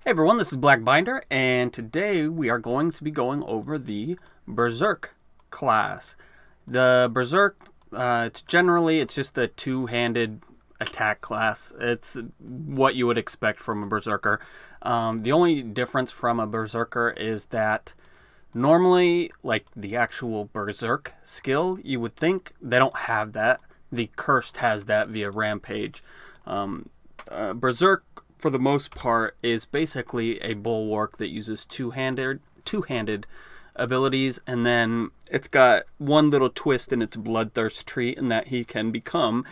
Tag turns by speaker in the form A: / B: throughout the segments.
A: Hey everyone, this is Black Binder, and today we are going to be going over the Berserk class. The Berserk, it's just a two-handed attack class. It's what you would expect from a Berserker. The only difference from a Berserker is that normally, like the actual Berserk skill, you would think they don't have that. The Cursed has that via Rampage. Berserk, for the most part, is basically a bulwark that uses two-handed abilities, and then it's got one little twist in its bloodthirst tree in that he can become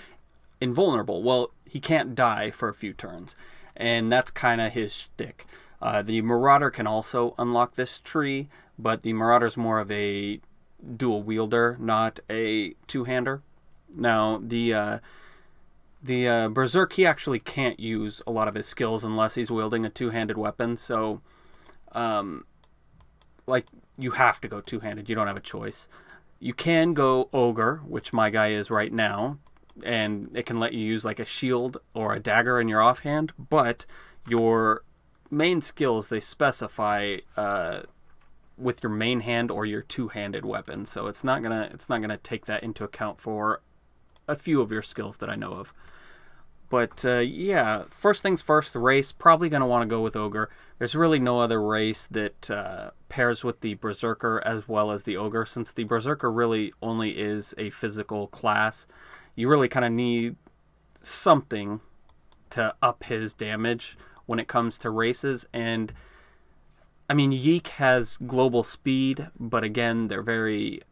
A: invulnerable. Well, he can't die for a few turns, and that's kind of his shtick. The Marauder can also unlock this tree, but the Marauder's more of a dual wielder, not a two-hander. Now, the Berserk, he actually can't use a lot of his skills unless he's wielding a two-handed weapon, so, you have to go two-handed. You don't have a choice. You can go Ogre, which my guy is right now, and it can let you use, a shield or a dagger in your offhand, but your main skills, they specify, with your main hand or your two-handed weapon, so it's not gonna take that into account for a few of your skills that I know of. But yeah, first things first, the race, probably going to want to go with Ogre. There's really no other race that pairs with the Berserker as well as the Ogre, since the Berserker really only is a physical class. You really kind of need something to up his damage when it comes to races. And, I mean, Yeek has global speed, but again, they're very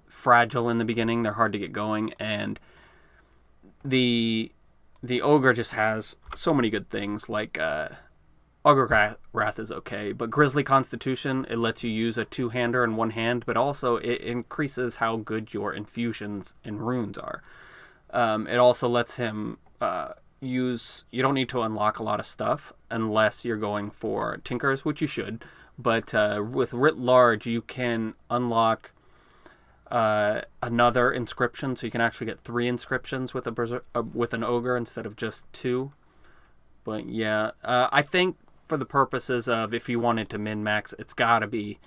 A: fragile in the beginning. They're hard to get going, and the Ogre just has so many good things, Ogre Wrath is okay, but Grizzly Constitution, it lets you use a two-hander in one hand, but also it increases how good your infusions and runes are. It also lets him you don't need to unlock a lot of stuff unless you're going for Tinkers, which you should, but with Writ Large, you can unlock another inscription, so you can actually get 3 inscriptions with with an Ogre instead of just 2. But yeah, I think for the purposes of if you wanted to min-max, it's gotta be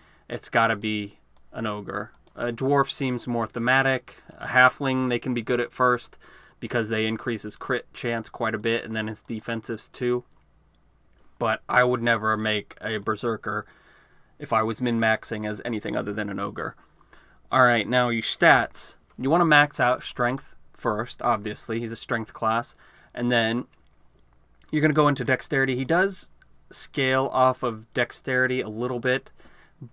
A: an Ogre. A Dwarf seems more thematic. A Halfling, they can be good at first because they increase his crit chance quite a bit, and then his defensives too. But I would never make a Berserker if I was min-maxing as anything other than an Ogre. Alright, now your stats. You want to max out Strength first, obviously. He's a Strength class. And then you're going to go into Dexterity. He does scale off of Dexterity a little bit,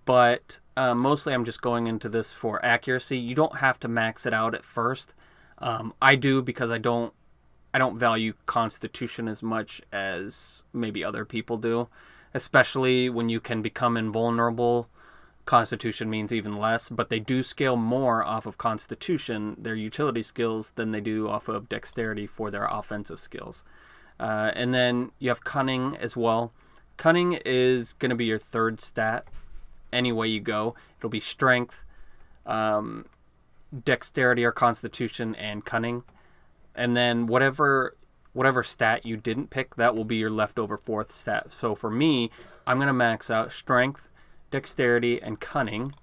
A: but mostly I'm just going into this for accuracy. You don't have to max it out at first. I do because I don't value Constitution as much as maybe other people do, especially when you can become invulnerable. Constitution means even less, but they do scale more off of Constitution, their utility skills, than they do off of Dexterity for their offensive skills. And then you have Cunning as well. Cunning is going to be your third stat any way you go. It'll be Strength, Dexterity or Constitution, and Cunning. And then whatever stat you didn't pick, that will be your leftover fourth stat. So for me, I'm going to max out Strength, Dexterity, and Cunning.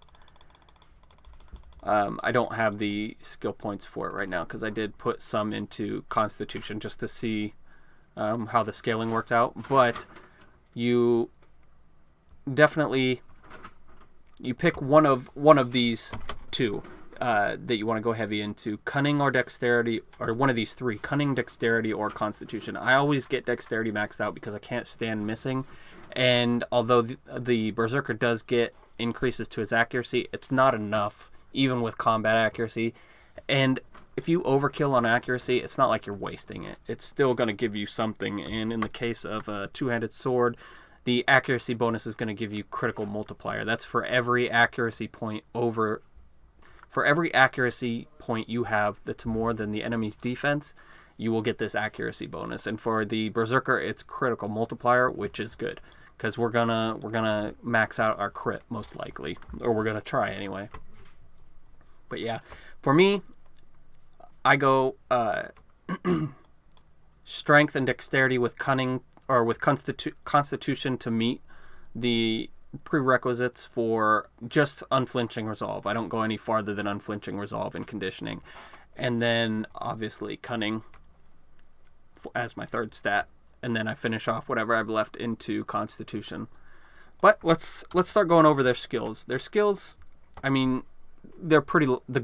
A: I don't have the skill points for it right now because I did put some into Constitution just to see how the scaling worked out. But you definitely pick one of these two that you want to go heavy into: Cunning or Dexterity, or one of these 3: Cunning, Dexterity, or Constitution. I always get Dexterity maxed out because I can't stand missing. And although the Berserker does get increases to his accuracy, it's not enough, even with combat accuracy. And if you overkill on accuracy, it's not like you're wasting it. It's still going to give you something. And in the case of a two-handed sword, the accuracy bonus is going to give you critical multiplier. That's for every accuracy point you have that's more than the enemy's defense, you will get this accuracy bonus. And for the Berserker, it's critical multiplier, which is good, because we're gonna max out our crit most likely, or we're gonna try anyway. But yeah, for me, I go Strength and Dexterity with Cunning or with Constitution to meet the prerequisites for just unflinching resolve. I don't go any farther than unflinching resolve in conditioning. And then obviously cunning as my third stat. And then I finish off whatever I've left into Constitution. But let's start going over their skills. Their skills, I mean, the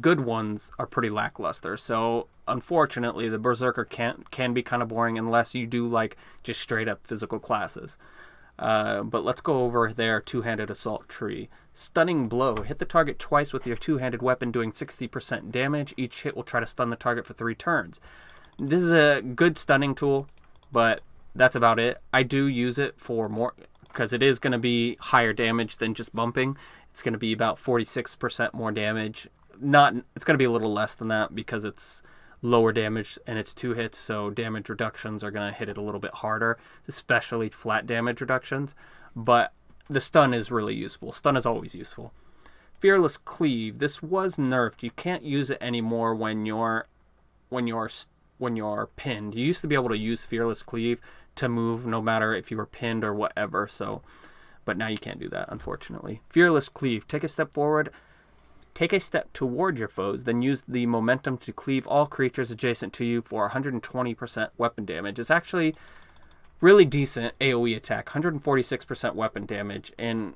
A: good ones are pretty lackluster. So unfortunately, the Berserker can be kind of boring unless you do like just straight up physical classes. But let's go over their two-handed assault tree. Stunning blow. Hit the target twice with your two-handed weapon, doing 60% damage. Each hit will try to stun the target for 3 turns. This is a good stunning tool, but that's about it. I do use it for more, because it is going to be higher damage than just bumping. It's going to be about 46% more damage. It's going to be a little less than that because it's lower damage and it's 2 hits, so damage reductions are going to hit it a little bit harder, especially flat damage reductions. But the stun is really useful. Stun is always useful. Fearless Cleave. This was nerfed. You can't use it anymore when you're pinned. You used to be able to use Fearless Cleave to move no matter if you were pinned or whatever, but now you can't do that, unfortunately. Fearless Cleave. Take a step forward. Take a step toward your foes, then use the momentum to cleave all creatures adjacent to you for 120% weapon damage. It's actually really decent AoE attack, 146% weapon damage, and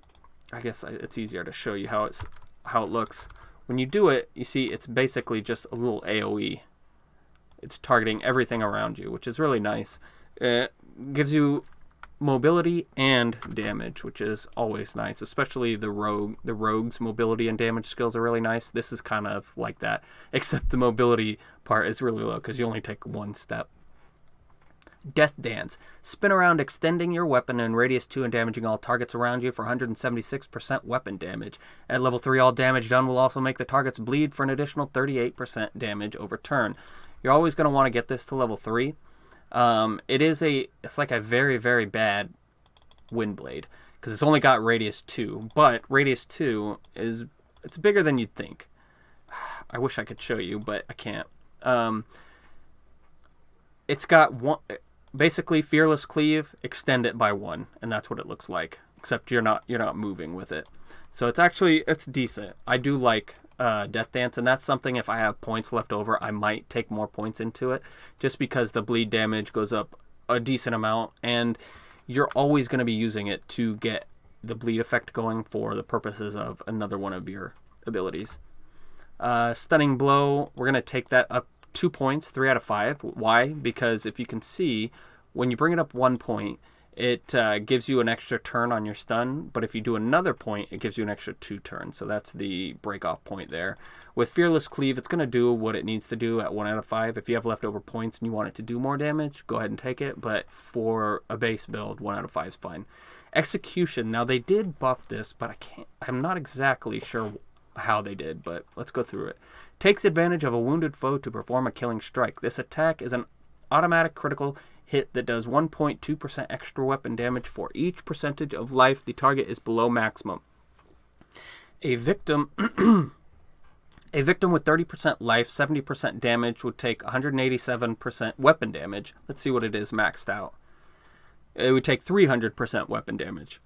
A: I guess it's easier to show you how it looks. When you do it, you see it's basically just a little AoE. It's targeting everything around you, which is really nice. It gives you mobility and damage, which is always nice, especially the rogue's mobility and damage skills are really nice. This is kind of like that, except the mobility part is really low because you only take 1 step. Death Dance. Spin around, extending your weapon in radius 2 and damaging all targets around you for 176% weapon damage. At level 3, all damage done will also make the targets bleed for an additional 38% damage over turn. You're always going to want to get this to level 3. It's like a very, very bad Windblade because it's only got radius 2, but radius 2 it's bigger than you'd think. I wish I could show you, but I can't. It's got basically Fearless Cleave, extend it by 1, and that's what it looks like, except you're not moving with it. So it's decent. I do like Death Dance, and that's something, if I have points left over, I might take more points into it, just because the bleed damage goes up a decent amount, and you're always going to be using it to get the bleed effect going for the purposes of another one of your abilities. Stunning Blow, we're going to take that up 2 points, 3 out of 5. Why? Because if you can see, when you bring it up 1 point, it gives you an extra turn on your stun, but if you do another point, it gives you an extra 2 turns. So that's the break-off point there. With Fearless Cleave, it's going to do what it needs to do at 1 out of 5. If you have leftover points and you want it to do more damage, go ahead and take it, but for a base build, 1 out of 5 is fine. Execution. Now, they did buff this, but I'm not exactly sure how they did, but let's go through it. Takes advantage of a wounded foe to perform a killing strike. This attack is an automatic critical hit that does 1.2% extra weapon damage for each percentage of life the target is below maximum. A victim with 30% life, 70% damage would take 187% weapon damage. Let's see what it is maxed out. It would take 300% weapon damage.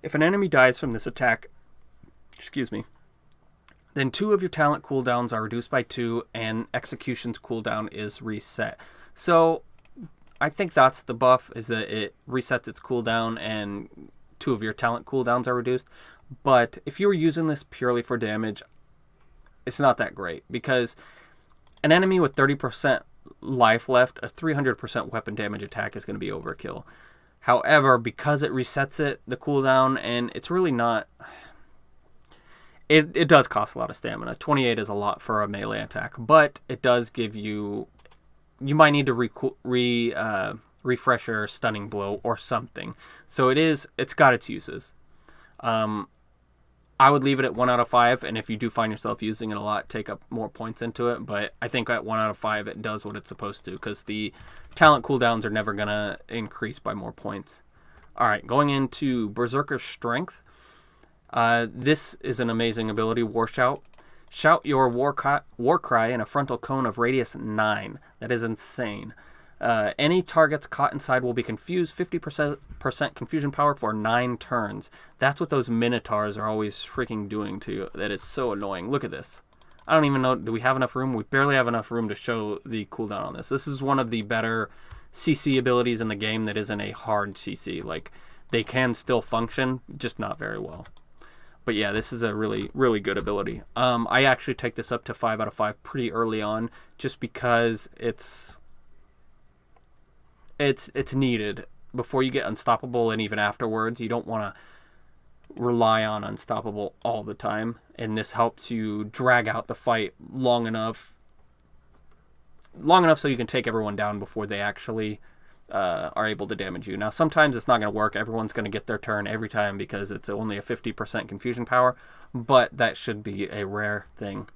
A: If an enemy dies from this attack, then 2 of your talent cooldowns are reduced by 2, and execution's cooldown is reset. So I think that's the buff, is that it resets its cooldown and 2 of your talent cooldowns are reduced. But if you were using this purely for damage, it's not that great, because an enemy with 30% life left, a 300% weapon damage attack is going to be overkill. However, because it resets the cooldown, and it's really not... It does cost a lot of stamina. 28 is a lot for a melee attack, but it does give you... You might need to refresh your Stunning Blow or something. So it's got its uses. I would leave it at 1 out of 5, and if you do find yourself using it a lot, take up more points into it. But I think at 1 out of 5, it does what it's supposed to, because the talent cooldowns are never going to increase by more points. All right, going into Berserker Strength. This is an amazing ability, War Shout. Shout your war cry in a frontal cone of radius 9. That is insane. Any targets caught inside will be confused 50% confusion power for 9 turns. That's what those minotaurs are always freaking doing to you. That is so annoying. Look at this. I don't even know. Do we have enough room? We barely have enough room to show the cooldown on this. This is one of the better CC abilities in the game that isn't a hard CC. Like, they can still function, just not very well. But yeah, this is a really, really good ability. I actually take this up to 5 out of 5 pretty early on, just because it's needed before you get unstoppable, and even afterwards. You don't want to rely on unstoppable all the time, and this helps you drag out the fight long enough so you can take everyone down before they actually are able to damage you. Now, sometimes it's not going to work. Everyone's going to get their turn every time because it's only a 50% confusion power, but that should be a rare thing.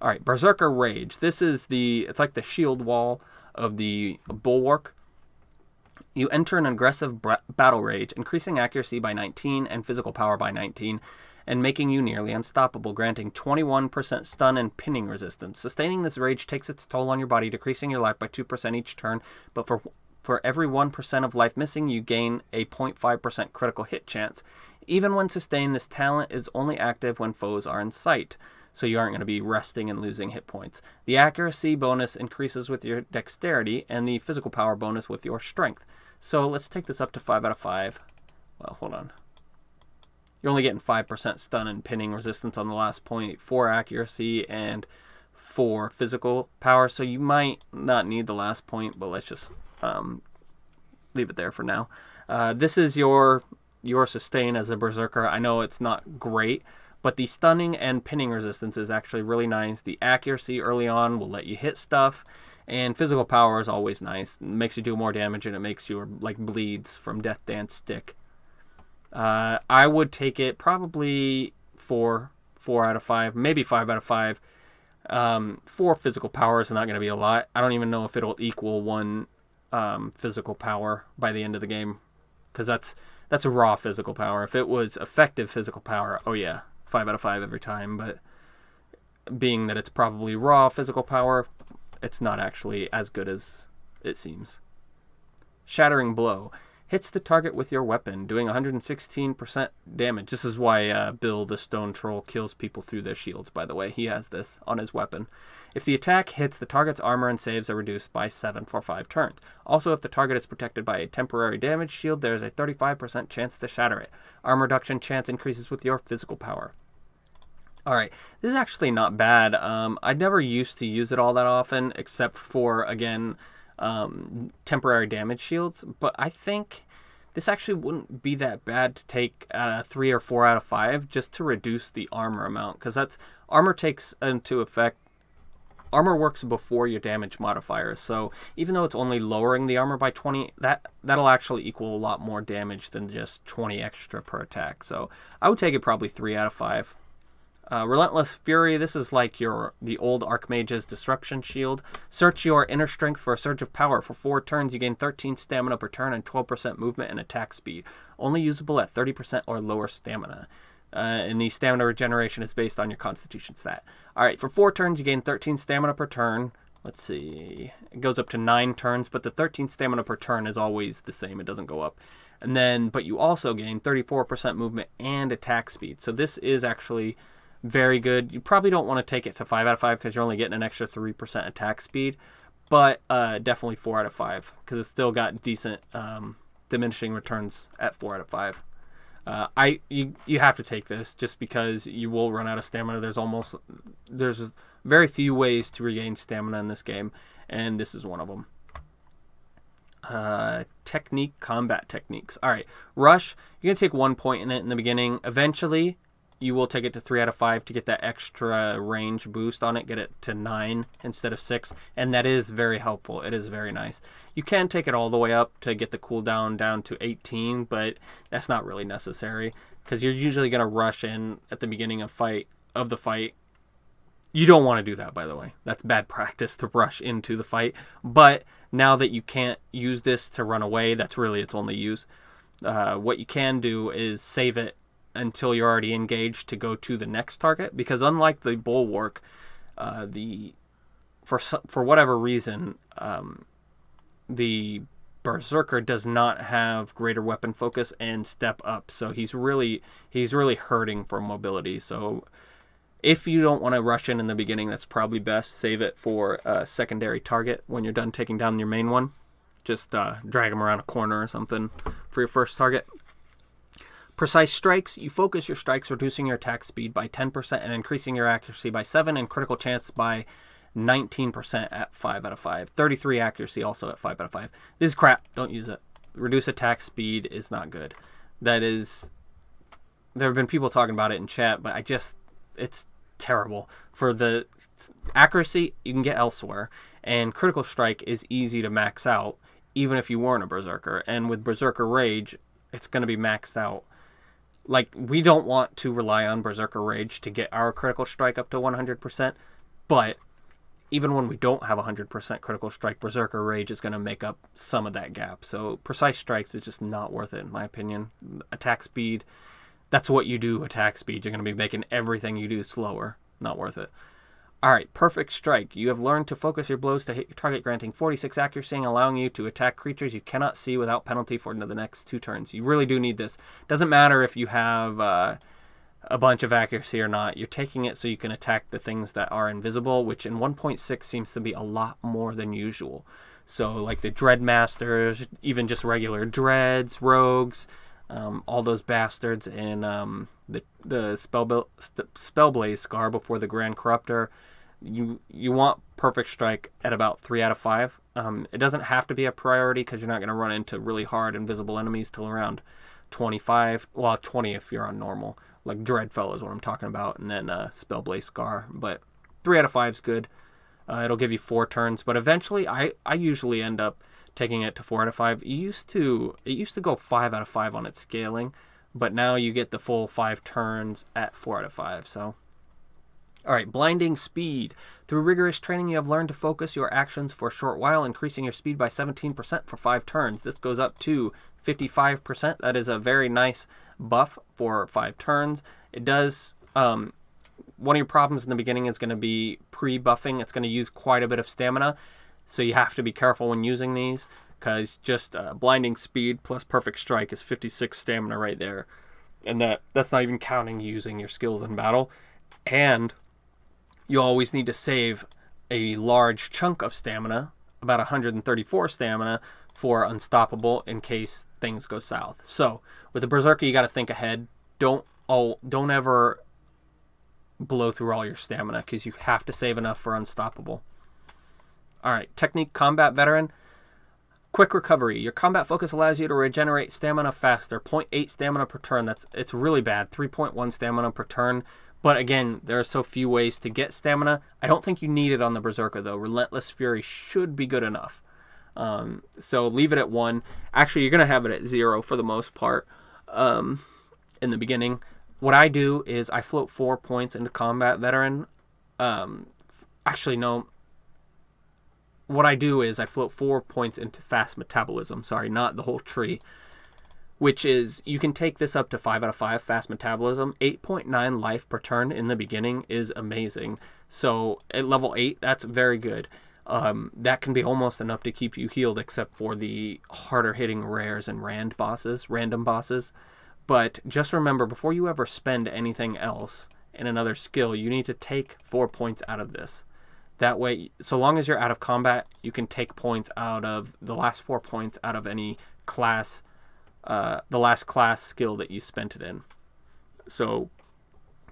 A: All right, Berserker Rage. This is it's like the shield wall of the Bulwark. You enter an aggressive battle rage, increasing accuracy by 19 and physical power by 19, and making you nearly unstoppable, granting 21% stun and pinning resistance. Sustaining this rage takes its toll on your body, decreasing your life by 2% each turn, but for every 1% of life missing, you gain a 0.5% critical hit chance. Even when sustained, this talent is only active when foes are in sight, so you aren't going to be resting and losing hit points. The accuracy bonus increases with your dexterity, and the physical power bonus with your strength. So let's take this up to 5 out of 5. Well, hold on. You're only getting 5% stun and pinning resistance on the last point, 4 accuracy, and 4 physical power. So you might not need the last point, but let's just leave it there for now. This is your sustain as a Berserker. I know it's not great, but the stunning and pinning resistance is actually really nice. The accuracy early on will let you hit stuff. And physical power is always nice. It makes you do more damage, and it makes your bleeds from Death Dance stick. I would take it probably 4 out of 5, maybe 5 out of 5. 4 physical power is not going to be a lot. I don't even know if it'll equal 1 physical power by the end of the game, because that's a raw physical power. If it was effective physical power, oh yeah, 5 out of 5 every time. But being that it's probably raw physical power, it's not actually as good as it seems. Shattering Blow. Hits the target with your weapon, doing 116% damage. This is why Bill the Stone Troll kills people through their shields, by the way. He has this on his weapon. If the attack hits, the target's armor and saves are reduced by 7 for 5 turns. Also, if the target is protected by a temporary damage shield, there is a 35% chance to shatter it. Armor reduction chance increases with your physical power. Alright, this is actually not bad. I never used to use it all that often, except for, again, temporary damage shields, but I think this actually wouldn't be that bad to take at a 3 or 4 out of 5 just to reduce the armor amount, because armor takes into effect, armor works before your damage modifiers, so even though it's only lowering the armor by 20, that'll actually equal a lot more damage than just 20 extra per attack. So I would take it probably 3 out of 5. Relentless Fury, this is like the old Archmage's Disruption Shield. Search your inner strength for a surge of power. For 4 turns, you gain 13 stamina per turn and 12% movement and attack speed. Only usable at 30% or lower stamina. And the stamina regeneration is based on your constitution stat. Alright, for 4 turns, you gain 13 stamina per turn. Let's see. It goes up to 9 turns, but the 13 stamina per turn is always the same. It doesn't go up. And then, but you also gain 34% movement and attack speed. So this is actually very good. You probably don't want to take it to 5 out of 5 because you're only getting an extra 3% attack speed, but definitely 4 out of 5 because it's still got decent diminishing returns at 4 out of 5. You have to take this just because you will run out of stamina. There's very few ways to regain stamina in this game, and this is one of them. Combat techniques. All right, Rush. You're gonna take 1 point in it in the beginning. Eventually, you will take it to 3 out of 5 to get that extra range boost on it, get it to 9 instead of 6, and that is very helpful. It is very nice. You can take it all the way up to get the cooldown down to 18, but that's not really necessary because you're usually going to rush in at the beginning of the fight. You don't want to do that, by the way. That's bad practice to rush into the fight, but now that you can't use this to run away, that's really its only use. What you can do is save it until you're already engaged to go to the next target, because unlike the Bulwark, for whatever reason, the Berserker does not have greater weapon focus and step up, so he's really hurting for mobility. So if you don't want to rush in the beginning, that's probably best. Save it for a secondary target when you're done taking down your main one. Just drag him around a corner or something for your first target. Precise strikes. You focus your strikes, reducing your attack speed by 10% and increasing your accuracy by 7 and critical chance by 19% at 5 out of 5. 33 accuracy also at 5 out of 5. This is crap. Don't use it. Reduce attack speed is not good. There have been people talking about it in chat, but it's terrible. For the accuracy, you can get elsewhere, and critical strike is easy to max out, even if you weren't a Berserker. And with Berserker Rage, it's going to be maxed out. Like, we don't want to rely on Berserker Rage to get our critical strike up to 100%, but even when we don't have 100% critical strike, Berserker Rage is going to make up some of that gap. So precise strikes is just not worth it, in my opinion. Attack speed, that's what you do, attack speed. You're going to be making everything you do slower. Not worth it. Alright, perfect strike. You have learned to focus your blows to hit your target, granting 46 accuracy and allowing you to attack creatures you cannot see without penalty for the next 2 turns. You really do need this. Doesn't matter if you have a bunch of accuracy or not. You're taking it so you can attack the things that are invisible, which in 1.6 seems to be a lot more than usual. So like the Dreadmasters, even just regular Dreads, Rogues, all those bastards in the Spellblaze Scar before the Grand Corruptor. You want perfect strike at about 3 out of 5. It doesn't have to be a priority because you're not going to run into really hard invisible enemies till around 25. Well, 20 if you're on normal. Like Dreadfell is what I'm talking about, and then Spellblaze Scar. But 3 out of 5 is good. It'll give you 4 turns, but eventually I usually end up taking it to 4 out of 5. It used to go 5 out of 5 on its scaling, but now you get the full 5 turns at 4 out of 5. So, all right, blinding speed. Through rigorous training, you have learned to focus your actions for a short while, increasing your speed by 17% for 5 turns. This goes up to 55%. That is a very nice buff for 5 turns. It does. One of your problems in the beginning is going to be pre-buffing. It's going to use quite a bit of stamina, so you have to be careful when using these, because just blinding speed plus perfect strike is 56 stamina right there, and that's not even counting using your skills in battle. And you always need to save a large chunk of stamina, about 134 stamina, for Unstoppable in case things go south. So with the Berserker, you got to think ahead. Don't ever blow through all your stamina, because you have to save enough for Unstoppable. Alright, Technique Combat Veteran. Quick recovery. Your combat focus allows you to regenerate stamina faster. 0.8 stamina per turn. It's really bad. 3.1 stamina per turn. But again, there are so few ways to get stamina. I don't think you need it on the Berserker, though. Relentless Fury should be good enough. So leave it at 1. Actually, you're going to have it at 0 for the most part in the beginning. What I do is I float 4 points into Combat Veteran. Actually, no. What I do is I float 4 points into Fast Metabolism. Sorry, not the whole tree. Which is, you can take this up to 5 out of 5 Fast Metabolism. 8.9 life per turn in the beginning is amazing. So at level 8, that's very good. That can be almost enough to keep you healed, except for the harder hitting rares and random bosses. But just remember, before you ever spend anything else in another skill, you need to take 4 points out of this. That way, so long as you're out of combat, you can take points out of the last 4 points out of any class, the last class skill that you spent it in. So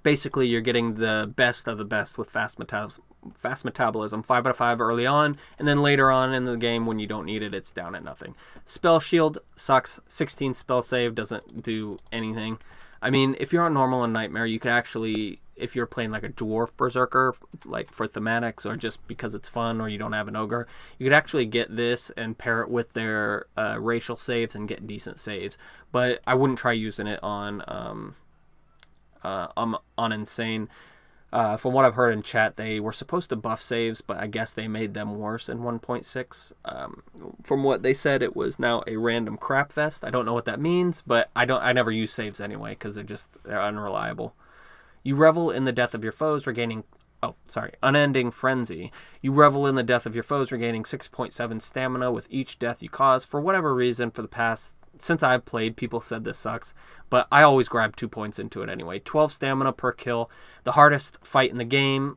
A: basically, you're getting the best of the best with fast metabolism. 5 out of 5 early on, and then later on in the game when you don't need it, it's down at nothing. Spell Shield sucks. 16 spell save doesn't do anything. I mean, if you're on normal and nightmare, you could actually, if you're playing like a dwarf berserker, like for thematics or just because it's fun, or you don't have an ogre, you could actually get this and pair it with their racial saves and get decent saves. But I wouldn't try using it on Insane. From what I've heard in chat, they were supposed to buff saves, but I guess they made them worse in 1.6. From what they said, it was now a random crap fest. I don't know what that means, but I never use saves anyway because they're unreliable. You revel in the death of your foes, regaining Unending Frenzy. You revel in the death of your foes, regaining 6.7 stamina with each death you cause. For whatever reason, since I've played, people said this sucks, but I always grab 2 points into it anyway. 12 stamina per kill. The hardest fight in the game,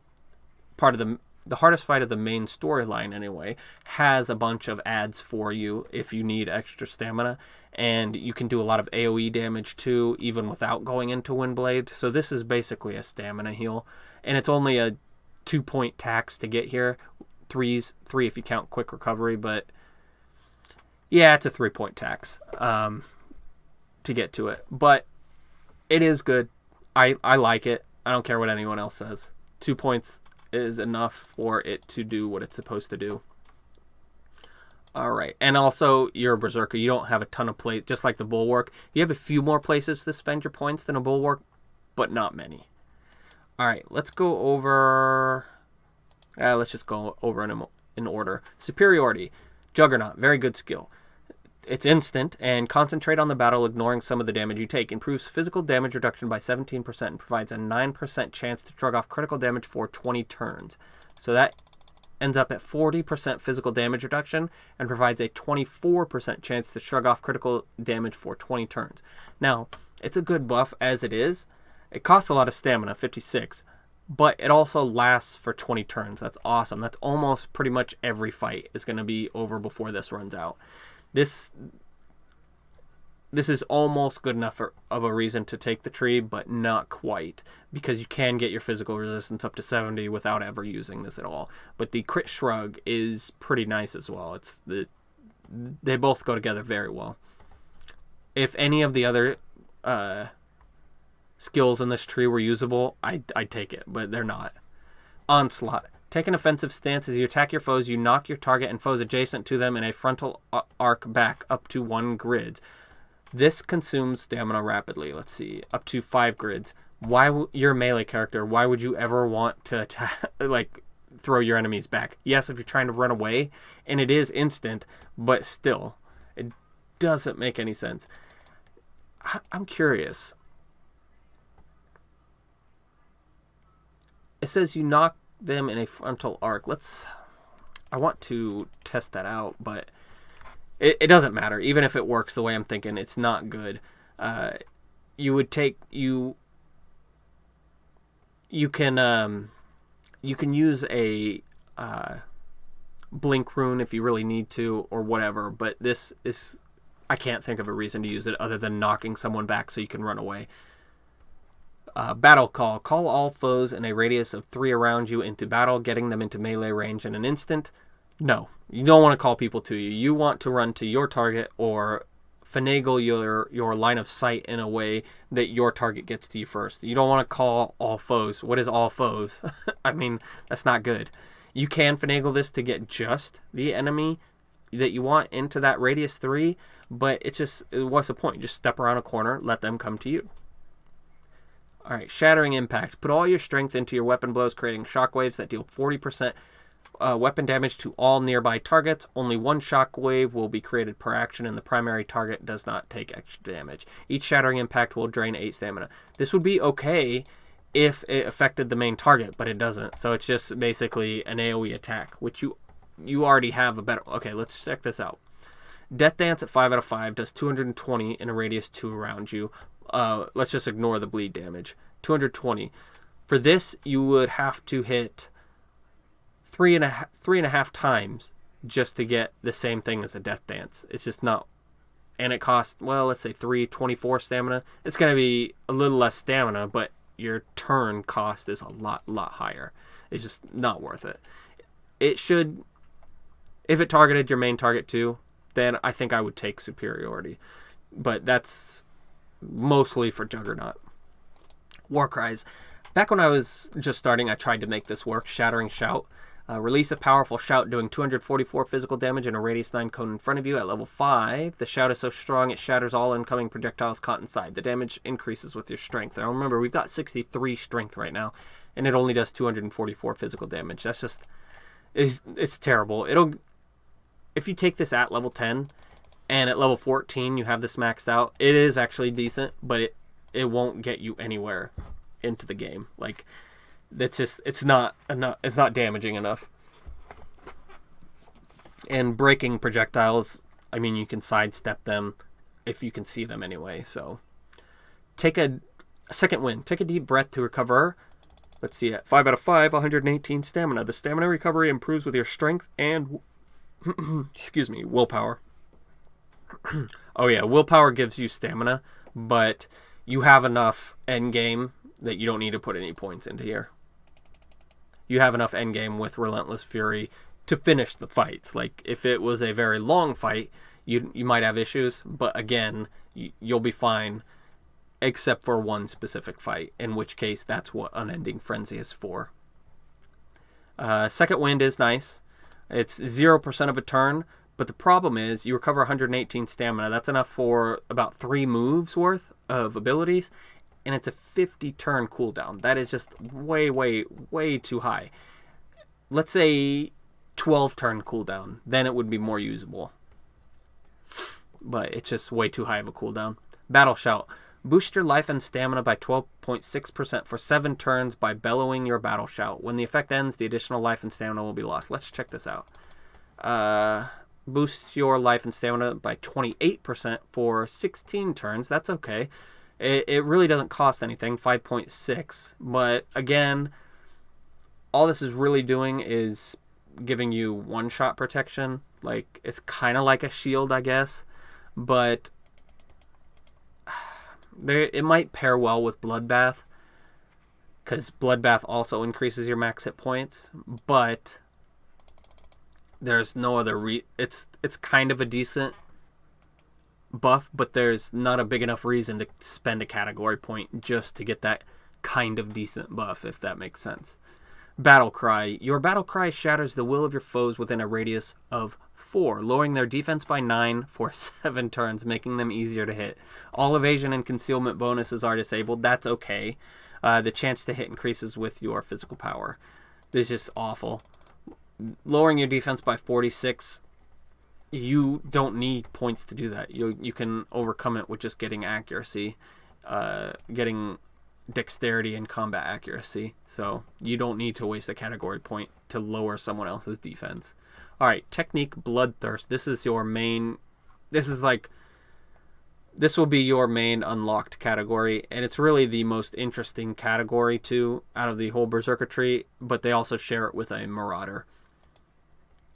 A: the hardest fight of the main storyline anyway, has a bunch of adds for you if you need extra stamina, and you can do a lot of AoE damage too, even without going into Windblade. So this is basically a stamina heal, and it's only a 2-point tax to get here. 3 if you count quick recovery, but yeah, it's a 3-point tax to get to it. But it is good. I like it. I don't care what anyone else says. 2 points is enough for it to do what it's supposed to do. All right. And also, you're a Berserker. You don't have a ton of places, just like the Bulwark. You have a few more places to spend your points than a Bulwark, but not many. All right. Let's go over... let's just go over in order. Superiority. Juggernaut. Very good skill. It's instant, and concentrate on the battle, ignoring some of the damage you take. Improves physical damage reduction by 17% and provides a 9% chance to shrug off critical damage for 20 turns. So that ends up at 40% physical damage reduction and provides a 24% chance to shrug off critical damage for 20 turns. Now, it's a good buff as it is. It costs a lot of stamina, 56, but it also lasts for 20 turns. That's awesome. That's almost pretty much every fight is going to be over before this runs out. This is almost good enough of a reason to take the tree, but not quite, because you can get your physical resistance up to 70 without ever using this at all. But the crit shrug is pretty nice as well. They both go together very well. If any of the other skills in this tree were usable, I'd take it, but they're not. Onslaught. Take an offensive stance. As you attack your foes, you knock your target and foes adjacent to them in a frontal arc back up to 1 grid. This consumes stamina rapidly. Let's see, up to 5 grids. You're a melee character. Why would you ever want to throw your enemies back? Yes, if you're trying to run away, and it is instant, but still, it doesn't make any sense. I'm curious. It says you knock them in a frontal arc. I want to test that out, but it doesn't matter. Even if it works the way I'm thinking, it's not good. You can use a blink rune if you really need to, or whatever, but I can't think of a reason to use it other than knocking someone back so you can run away. Battle Call. Call all foes in a radius of 3 around you into battle, getting them into melee range in an instant. No, you don't want to call people to you. You want to run to your target or finagle your line of sight in a way that your target gets to you first. You don't want to call all foes. What is all foes? I mean, that's not good. You can finagle this to get just the enemy that you want into that radius 3, but what's the point? Just step around a corner, let them come to you. Alright, Shattering Impact. Put all your strength into your weapon blows, creating shockwaves that deal 40% weapon damage to all nearby targets. Only 1 shockwave will be created per action, and the primary target does not take extra damage. Each Shattering Impact will drain 8 stamina. This would be okay if it affected the main target, but it doesn't. So it's just basically an AoE attack, which you already have a better... Okay, let's check this out. Death Dance at 5 out of 5 does 220 in a radius 2 around you. Let's just ignore the bleed damage. 220. For this, you would have to hit 3.5 times just to get the same thing as a Death Dance. It's just not... And it costs, well, let's say 324 stamina. It's going to be a little less stamina, but your turn cost is a lot higher. It's just not worth it. It should... If it targeted your main target too, then I think I would take superiority. But that's mostly for Juggernaut. Warcries. Back when I was just starting, I tried to make this work. Shattering Shout. Release a powerful shout doing 244 physical damage in a radius 9 cone in front of you at level 5. The shout is so strong it shatters all incoming projectiles caught inside. The damage increases with your strength. Now remember, we've got 63 strength right now, and it only does 244 physical damage. That's just... It's terrible. If you take this at level 10, and at level 14 you have this maxed out, it is actually decent, but it won't get you anywhere into the game. Like, it's not enough. It's not damaging enough. And breaking projectiles, I mean, you can sidestep them if you can see them anyway. So take a second wind. Take a deep breath to recover. Let's see, at 5 out of 5, 118 stamina. The stamina recovery improves with your strength and excuse me, willpower. Oh yeah, willpower gives you stamina, but you have enough endgame that you don't need to put any points into here. You have enough endgame with Relentless Fury to finish the fights. Like, if it was a very long fight, you might have issues, but again, you'll be fine, except for one specific fight, in which case that's what Unending Frenzy is for. Second wind is nice. It's 0% of a turn, but the problem is you recover 118 stamina. That's enough for about 3 moves worth of abilities, and it's a 50 turn cooldown. That is just way, way, way too high. Let's say 12 turn cooldown, then it would be more usable. But it's just way too high of a cooldown. Battle Shout. Boost your life and stamina by 12.6% for 7 turns by bellowing your battle shout. When the effect ends, the additional life and stamina will be lost. Let's check this out. Boost your life and stamina by 28% for 16 turns. That's okay. It really doesn't cost anything, 5.6. But again, all this is really doing is giving you one-shot protection. Like, it's kind of like a shield, I guess. But it might pair well with Bloodbath, because Bloodbath also increases your max hit points, but there's no other it's kind of a decent buff, but there's not a big enough reason to spend a category point just to get that kind of decent buff, if that makes sense. Battle Cry. Your Battle Cry shatters the will of your foes within a radius of 4, lowering their defense by 9 for 7 turns, making them easier to hit. All evasion and concealment bonuses are disabled. That's okay. The chance to hit increases with your physical power. This is awful. Lowering your defense by 46, you don't need points to do that. You can overcome it with just getting accuracy, getting dexterity and combat accuracy. So you don't need to waste a category point to lower someone else's defense. Alright, Technique Bloodthirst. This will be your main unlocked category, and it's really the most interesting category too out of the whole Berserker tree, but they also share it with a Marauder.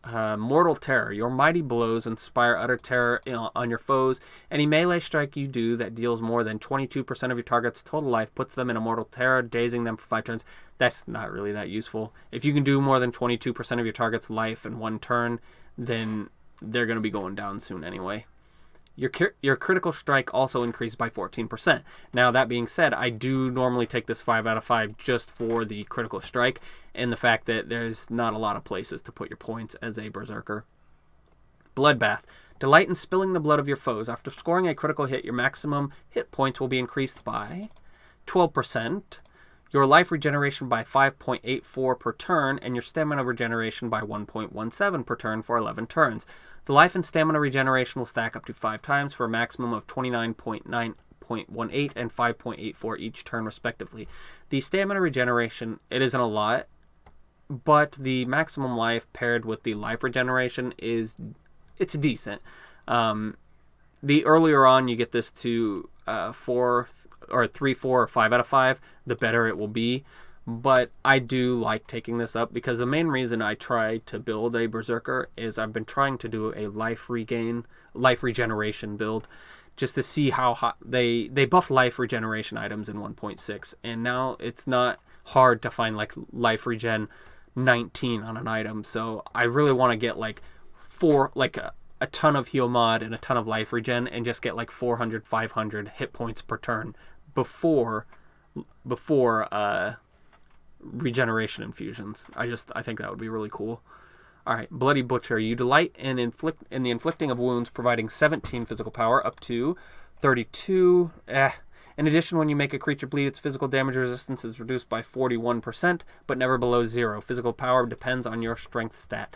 A: Mortal Terror. Your mighty blows inspire utter terror on your foes. Any melee strike you do that deals more than 22% of your target's total life puts them in a mortal terror, dazing them for 5 turns. That's not really that useful. If you can do more than 22% of your target's life in 1 turn, then they're going to be going down soon anyway. Your critical strike also increased by 14%. Now, that being said, I do normally take this 5 out of 5 just for the critical strike and the fact that there's not a lot of places to put your points as a Berserker. Bloodbath. Delight in spilling the blood of your foes. After scoring a critical hit, your maximum hit points will be increased by 12%. Your life regeneration by 5.84 per turn, and your stamina regeneration by 1.17 per turn for 11 turns. The life and stamina regeneration will stack up to 5 times for a maximum of 29.9.18 and 5.84 each turn respectively. The stamina regeneration, it isn't a lot, but the maximum life paired with the life regeneration it's decent. The earlier on you get this to 4 or 3, 4, or 5 out of 5, the better it will be. But I do like taking this up because the main reason I try to build a Berserker is I've been trying to do a life regeneration build just to see how hot they buff life regeneration items in 1.6, and now it's not hard to find like life regen 19 on an item. So I really want to get like a ton of heal mod and a ton of life regen and just get like 400, 500 hit points per turn before regeneration infusions. I think that would be really cool. Alright, Bloody Butcher. You delight in the inflicting of wounds, providing 17 physical power up to 32. In addition, when you make a creature bleed, its physical damage resistance is reduced by 41%, but never below 0. Physical power depends on your strength stat.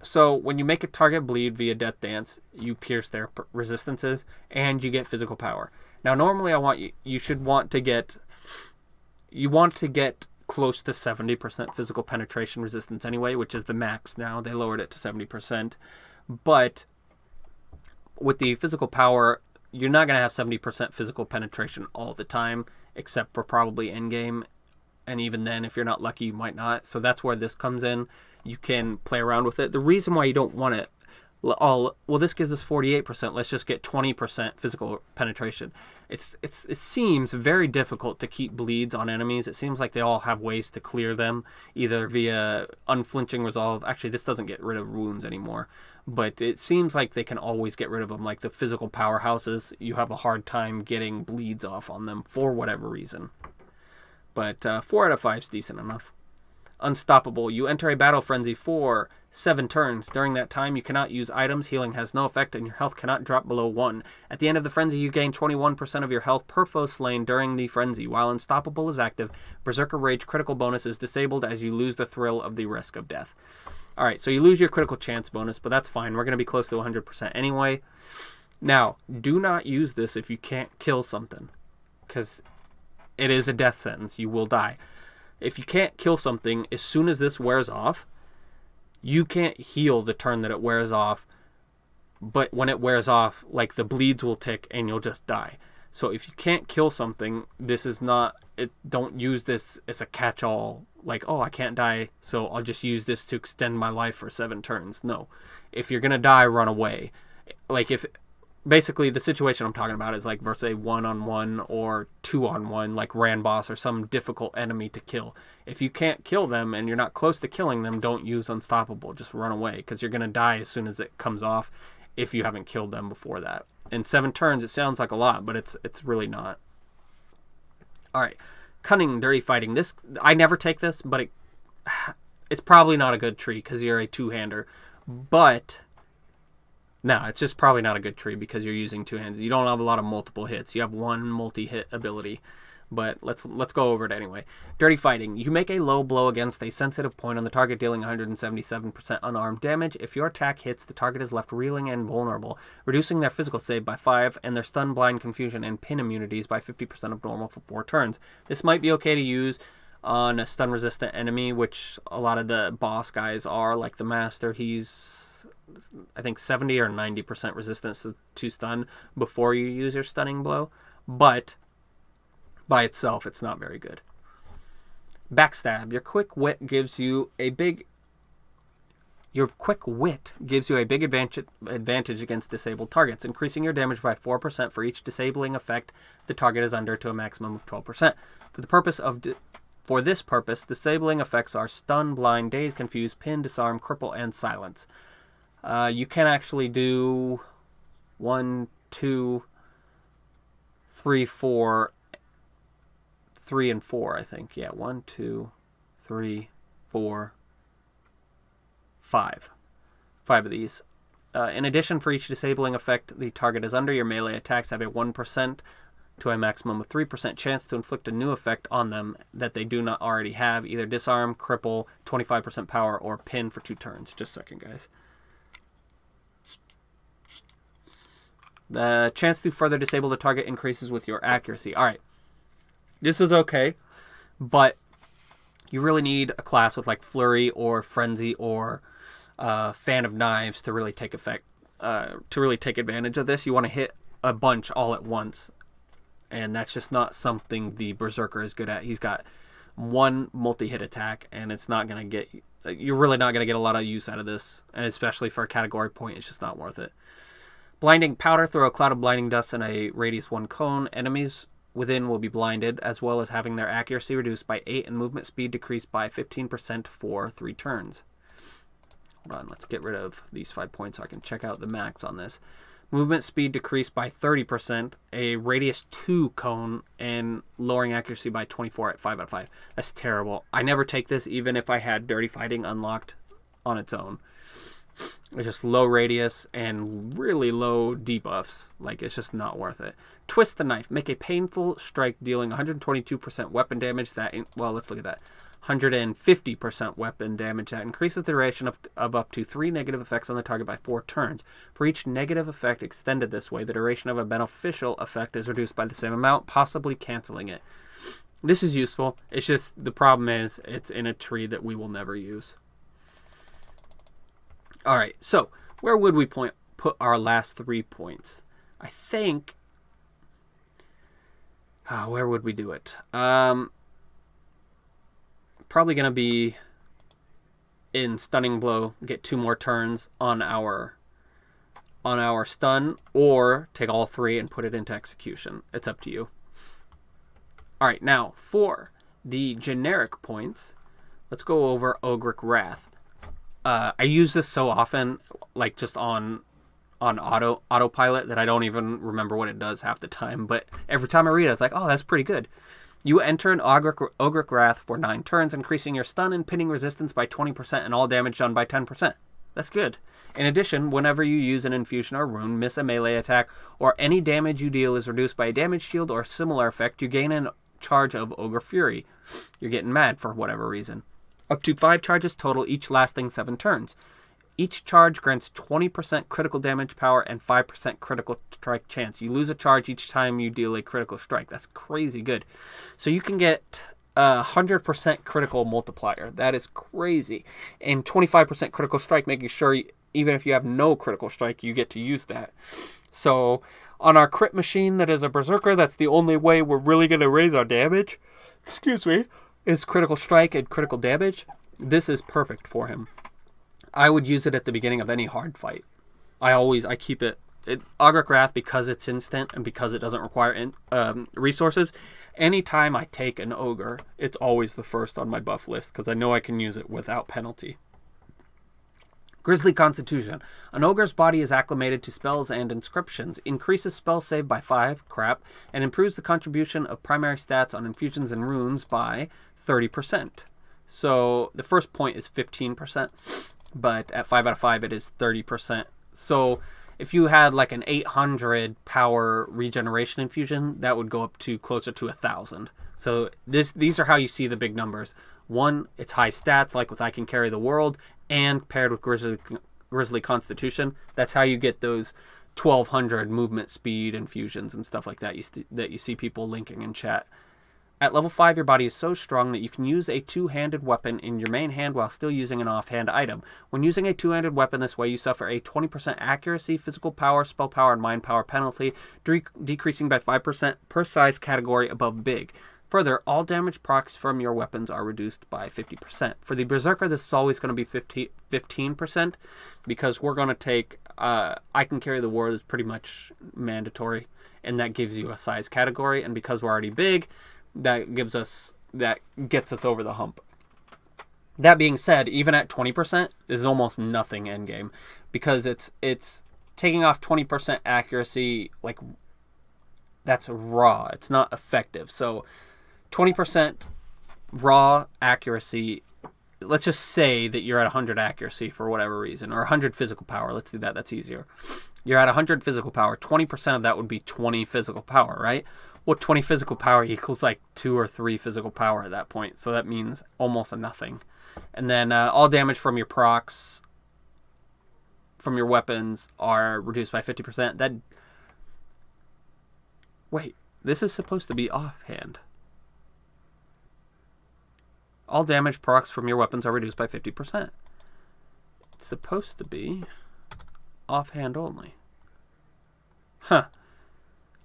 A: So when you make a target bleed via Death Dance, you pierce their resistances, and you get physical power. Now, normally you want to get close to 70% physical penetration resistance anyway, which is the max now. They lowered it to 70%. But with the physical power, you're not going to have 70% physical penetration all the time, except for probably endgame. And even then, if you're not lucky, you might not. So that's where this comes in. You can play around with it. The reason why you don't want it well, this gives us 48%. Let's just get 20% physical penetration. It seems very difficult to keep bleeds on enemies. It seems like they all have ways to clear them, either via unflinching resolve. Actually, this doesn't get rid of wounds anymore, but it seems like they can always get rid of them. Like the physical powerhouses, you have a hard time getting bleeds off on them for whatever reason. But 4 out of 5 is decent enough. Unstoppable. You enter a battle frenzy for 7 turns. During that time, you cannot use items. Healing has no effect, and your health cannot drop below 1. At the end of the frenzy, you gain 21% of your health per foe slain during the frenzy. While Unstoppable is active, Berserker Rage critical bonus is disabled as you lose the thrill of the risk of death. Alright, so you lose your critical chance bonus, but that's fine. We're going to be close to 100% anyway. Now, do not use this if you can't kill something, because it is a death sentence. You will die. If you can't kill something, as soon as this wears off, you can't heal the turn that it wears off. But when it wears off, like the bleeds will tick and you'll just die. So if you can't kill something, this is not... don't use this as a catch-all. Like, oh, I can't die, so I'll just use this to extend my life for 7 turns. No. If you're going to die, run away. Like if... Basically, the situation I'm talking about is like versus a 1-on-1 or 2-on-1, like Ranboss or some difficult enemy to kill. If you can't kill them and you're not close to killing them, don't use Unstoppable. Just run away, because you're going to die as soon as it comes off if you haven't killed them before that. In 7 turns, it sounds like a lot, but it's really not. Alright, Cunning, Dirty Fighting. This I never take this, but it's probably not a good tree because you're a 2-hander. But... no, it's just probably not a good tree because you're using 2 hands. You don't have a lot of multiple hits. You have 1 multi-hit ability. But let's go over it anyway. Dirty Fighting. You make a low blow against a sensitive point on the target, dealing 177% unarmed damage. If your attack hits, the target is left reeling and vulnerable, reducing their physical save by 5 and their stun, blind, confusion, and pin immunities by 50% of normal for 4 turns. This might be okay to use on a stun-resistant enemy, which a lot of the boss guys are, like the Master. He's... I think 70 or 90% resistance to stun before you use your stunning blow, but by itself it's not very good. Backstab. Your quick wit gives you a big advantage against disabled targets, increasing your damage by 4% for each disabling effect the target is under to a maximum of 12%. For this purpose, disabling effects are stun, blind, daze, confuse, pin, disarm, cripple, and silence. You can actually do 1, 2, 3, 4, 3, and 4, I think. Yeah, 1, 2, 3, 4, 5. 5 of these. In addition, for each disabling effect the target is under, your melee attacks have a 1% to a maximum of 3% chance to inflict a new effect on them that they do not already have, either disarm, cripple, 25% power, or pin for 2 turns. Just a second, guys. The chance to further disable the target increases with your accuracy. Alright. This is okay, but you really need a class with like Flurry or Frenzy or Fan of Knives to really take advantage of this. You want to hit a bunch all at once, and that's just not something the Berserker is good at. He's got 1 multi-hit attack, and it's not going to get... You're really not going to get a lot of use out of this, and especially for a category point, it's just not worth it. Blinding Powder. Throw a cloud of blinding dust in a radius 1 cone. Enemies within will be blinded, as well as having their accuracy reduced by 8 and movement speed decreased by 15% for 3 turns. Hold on, let's get rid of these 5 points so I can check out the max on this. Movement speed decreased by 30%, a radius 2 cone, and lowering accuracy by 24 at 5 out of 5. That's terrible. I never take this even if I had Dirty Fighting unlocked on its own. It's just low radius and really low debuffs. Like, it's just not worth it. Twist the Knife. Make a painful strike dealing 122% weapon damage. Well, let's look at that. 150% weapon damage. That increases the duration of up to 3 negative effects on the target by 4 turns. For each negative effect extended this way, the duration of a beneficial effect is reduced by the same amount, possibly canceling it. This is useful. It's just the problem is it's in a tree that we will never use. All right, so where would we put our last 3 points? I think... where would we do it? Probably going to be in Stunning Blow, get 2 more turns on our stun, or take all 3 and put it into execution. It's up to you. All right, now for the generic points, let's go over Ogric Wrath. I use this so often, like just on autopilot, that I don't even remember what it does half the time. But every time I read it, it's like, oh, that's pretty good. You enter an Ogric Wrath for 9 turns, increasing your stun and pinning resistance by 20% and all damage done by 10%. That's good. In addition, whenever you use an infusion or rune, miss a melee attack, or any damage you deal is reduced by a damage shield or similar effect, you gain a charge of Ogre Fury. You're getting mad for whatever reason. Up to 5 charges total, each lasting 7 turns. Each charge grants 20% critical damage power and 5% critical strike chance. You lose a charge each time you deal a critical strike. That's crazy good. So you can get 100% critical multiplier. That is crazy. And 25% critical strike, making sure even if you have no critical strike, you get to use that. So on our crit machine that is a Berserker, that's the only way we're really going to raise our damage. Excuse me. Is critical strike and critical damage. This is perfect for him. I would use it at the beginning of any hard fight. I keep it Ogric Wrath, because it's instant and because it doesn't require resources. Anytime I take an ogre, it's always the first on my buff list because I know I can use it without penalty. Grisly Constitution. An ogre's body is acclimated to spells and inscriptions, increases spell save by 5, crap, and improves the contribution of primary stats on infusions and runes by 30%. So the first point is 15%, but at 5 out of 5 it is 30%. So if you had like an 800 power regeneration infusion, that would go up to closer to 1,000. So these are how you see the big numbers. 1, it's high stats, like with I Can Carry the World, and paired with Grisly Constitution. That's how you get those 1,200 movement speed infusions and stuff like that that you see people linking in chat. At level 5, your body is so strong that you can use a 2-handed weapon in your main hand while still using an offhand item. When using a 2-handed weapon this way, you suffer a 20% accuracy, physical power, spell power, and mind power penalty, decreasing by 5% per size category above big. Further, all damage procs from your weapons are reduced by 50%. For the Berserker, this is always going to be 15% because we're going to take... I Can Carry the World is pretty much mandatory, and that gives you a size category, and because we're already big... that gets us over the hump. That being said, even at 20%, this is almost nothing endgame because it's taking off 20% accuracy, like that's raw. It's not effective. So 20% raw accuracy, let's just say that you're at 100 accuracy for whatever reason, or 100 physical power. Let's do that. That's easier. You're at 100 physical power. 20% of that would be 20 physical power, right? Well, 20 physical power equals like 2 or 3 physical power at that point. So that means almost a nothing. And then all damage from your procs, from your weapons, are reduced by 50%. Wait, this is supposed to be offhand. All damage procs from your weapons are reduced by 50%. It's supposed to be offhand only. Huh.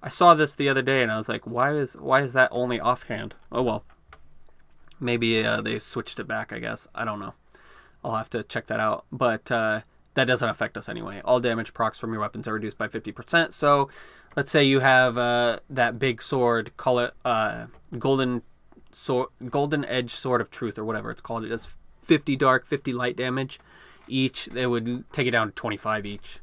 A: I saw this the other day and I was like, why is that only offhand? Oh well. Maybe they switched it back, I guess. I don't know. I'll have to check that out. But that doesn't affect us anyway. All damage procs from your weapons are reduced by 50%. So let's say you have that big sword, call it golden edge sword of truth or whatever it's called. It does 50 dark, 50 light damage each. They would take it down to 25 each.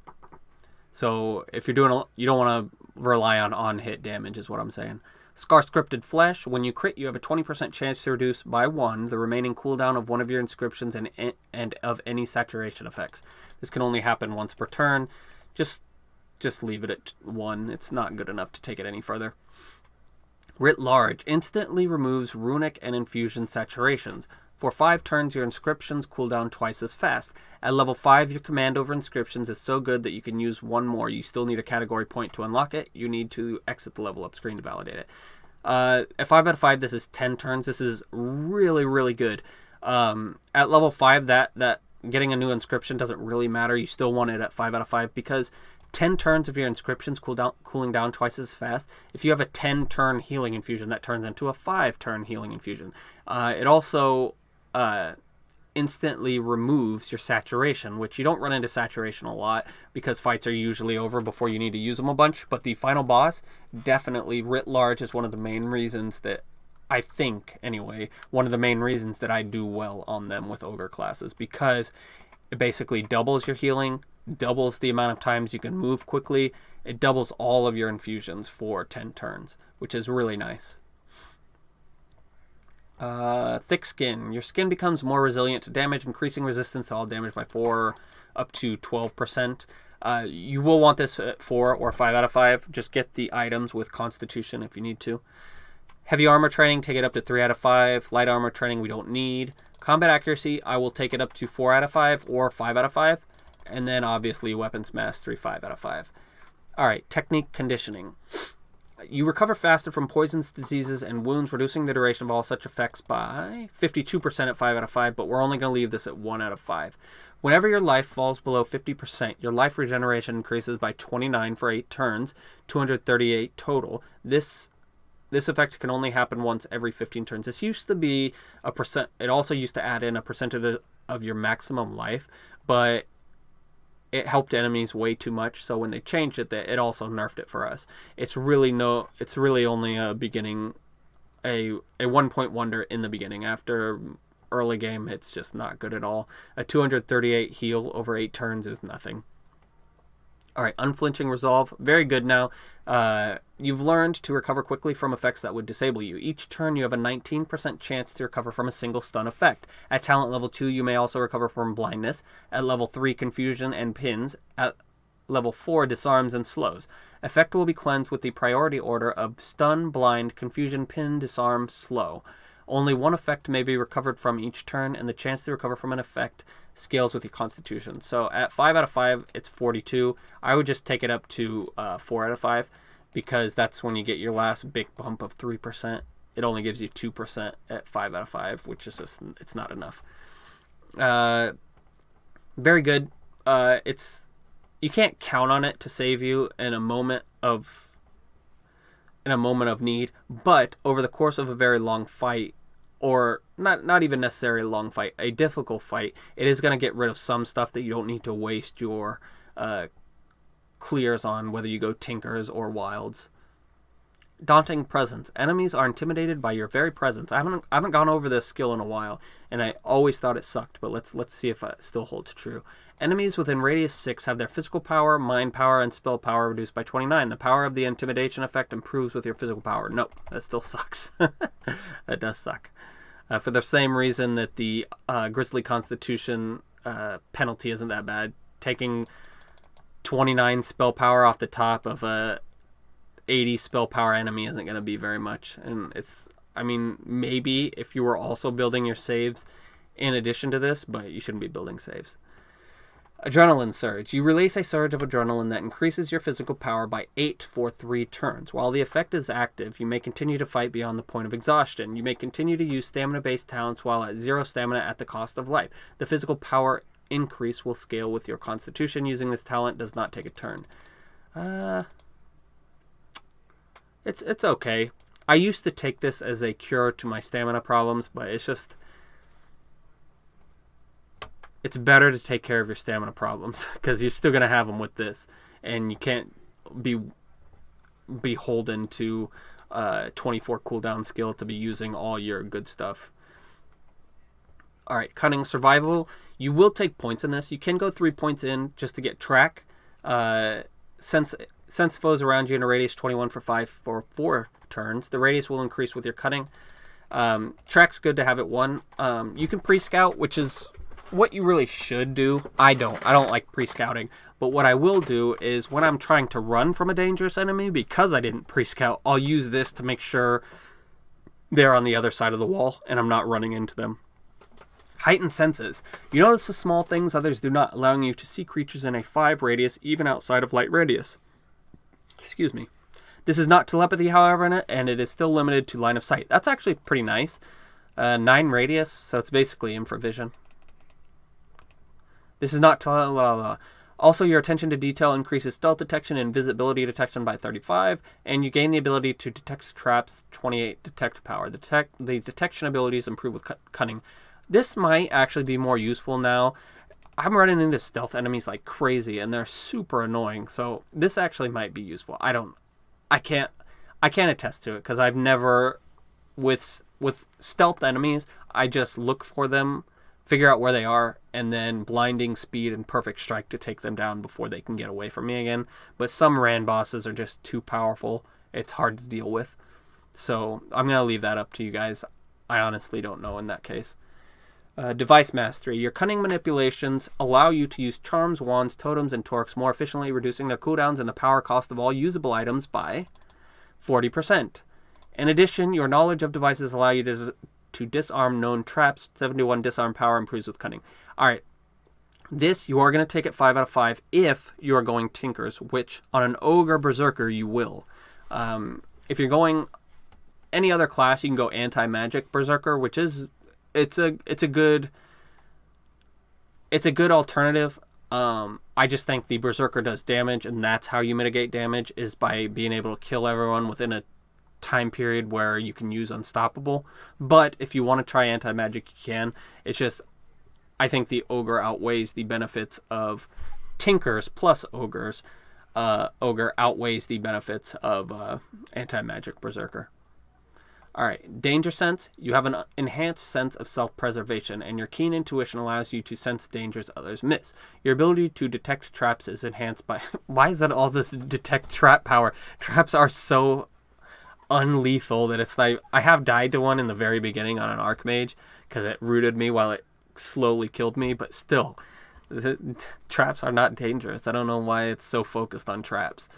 A: So if you're doing you don't want to rely on hit damage is what I'm saying. Scar Scripted Flesh. When you crit, you have a 20% chance to reduce by 1 the remaining cooldown of one of your inscriptions and of any saturation effects. This can only happen once per turn. Just leave it at 1. It's not good enough to take it any further. Writ Large. Instantly removes runic and infusion saturations. For 5 turns, your inscriptions cool down twice as fast. At level 5, your command over inscriptions is so good that you can use 1 more. You still need a category point to unlock it. You need to exit the level up screen to validate it. At 5 out of 5, this is 10 turns. This is really, really good. At level 5, that getting a new inscription doesn't really matter. You still want it at 5 out of 5 because 10 turns of your inscriptions cooling down twice as fast. If you have a 10-turn healing infusion, that turns into a 5-turn healing infusion. It also instantly removes your saturation, which you don't run into saturation a lot because fights are usually over before you need to use them a bunch. But the final boss, definitely writ large, is one of the main reasons that I think, anyway, one of the main reasons that I do well on them with ogre classes, because it basically doubles your healing, doubles the amount of times you can move quickly, it doubles all of your infusions for 10 turns, which is really nice. Thick skin. Your skin becomes more resilient to damage, increasing resistance to all damage by 4 up to 12%. You will want this at 4 or 5 out of 5. Just get the items with Constitution if you need to. Heavy armor training, take it up to 3 out of 5. Light armor training, we don't need. Combat accuracy, I will take it up to 4 out of 5 or 5 out of 5. And then obviously weapons mastery, 5 out of 5. Alright, technique conditioning. You recover faster from poisons, diseases, and wounds, reducing the duration of all such effects by 52% at 5 out of 5, but we're only going to leave this at 1 out of 5. Whenever your life falls below 50%, your life regeneration increases by 29 for 8 turns, 238 total. This effect can only happen once every 15 turns. This used to be a percent. It also used to add in a percentage of your maximum life, but it helped enemies way too much, so when they changed it, it also nerfed it for us. It's really only a beginning, a 1-point wonder in the beginning. After early game, it's just not good at all. A 238 heal over 8 turns is nothing. Alright, unflinching resolve, very good now. You've learned to recover quickly from effects that would disable you. Each turn you have a 19% chance to recover from a single stun effect. At talent level 2, you may also recover from blindness. At level 3, confusion and pins. At level 4, disarms and slows. Effect will be cleansed with the priority order of stun, blind, confusion, pin, disarm, slow. Only one effect may be recovered from each turn, and the chance to recover from an effect scales with your constitution. So at 5 out of 5, it's 42. I would just take it up to 4 out of 5, because that's when you get your last big bump of 3%. It only gives you 2% at 5 out of 5, which is just, it's not enough. Very good. You can't count on it to save you in a moment of need, but over the course of a very long fight, or not even necessarily a long fight, a difficult fight, it is going to get rid of some stuff that you don't need to waste your clears on, whether you go Tinkers or Wilds. Daunting presence. Enemies are intimidated by your very presence. I haven't gone over this skill in a while, and I always thought it sucked, but let's see if it still holds true. Enemies within radius 6 have their physical power, mind power, and spell power reduced by 29. The power of the intimidation effect improves with your physical power. Nope, that still sucks. That does suck. For the same reason that the Grizzly Constitution penalty isn't that bad. Taking 29 spell power off the top of a 80 spell power enemy isn't going to be very much. And maybe if you were also building your saves in addition to this, but you shouldn't be building saves. Adrenaline Surge. You release a surge of adrenaline that increases your physical power by 8 for 3 turns. While the effect is active, you may continue to fight beyond the point of exhaustion. You may continue to use stamina-based talents while at 0 stamina at the cost of life. The physical power increase will scale with your constitution. Using this talent does not take a turn. It's okay. I used to take this as a cure to my stamina problems, but it's better to take care of your stamina problems, because you're still going to have them with this, and you can't be beholden to 24 cooldown skill to be using all your good stuff. Alright, Cunning Survival. You will take points in this. You can go 3 points in just to get track. Sense foes around you in a radius 21 for 5 for 4 turns. The radius will increase with your cutting. Track's good to have at 1. You can pre-scout, which is what you really should do. I don't like pre-scouting, but what I will do is when I'm trying to run from a dangerous enemy, because I didn't pre-scout, I'll use this to make sure they're on the other side of the wall and I'm not running into them. Heightened senses. You notice the small things others do not, allowing you to see creatures in a 5 radius even outside of light radius. Excuse me. This is not telepathy, however, and it is still limited to line of sight. That's actually pretty nice. 9 radius, so it's basically infravision. This is not Also, your attention to detail increases stealth detection and visibility detection by 35, and you gain the ability to detect traps, 28 detect power. The detection abilities improve with cunning. This might actually be more useful now. I'm running into stealth enemies like crazy, and they're super annoying, so this actually might be useful. I can't attest to it, because I've never, with stealth enemies, I just look for them, figure out where they are, and then blinding speed and perfect strike to take them down before they can get away from me again. But some Rand bosses are just too powerful. It's hard to deal with. So I'm going to leave that up to you guys. I honestly don't know in that case. Device mastery. Your cunning manipulations allow you to use charms, wands, totems, and torques more efficiently, reducing their cooldowns and the power cost of all usable items by 40%. In addition, your knowledge of devices allow you to disarm known traps. 71 disarm power improves with cunning. Alright, this you are going to take it 5 out of 5 if you are going Tinkers, which on an Ogre Berserker you will. If you're going any other class, you can go anti-magic Berserker, which is it's a good alternative. I just think the Berserker does damage, and that's how you mitigate damage, is by being able to kill everyone within a time period where you can use Unstoppable. But if you want to try anti-magic, you can. It's just, I think the Ogre outweighs the benefits of Tinkers plus Ogres. Ogre outweighs the benefits of anti-magic Berserker. Alright, danger sense. You have an enhanced sense of self-preservation, and your keen intuition allows you to sense dangers others miss. Your ability to detect traps is enhanced by... Why is that all this detect trap power? Traps are so unlethal that it's like... I have died to one in the very beginning on an Archmage, because it rooted me while it slowly killed me, but still, traps are not dangerous. I don't know why it's so focused on traps.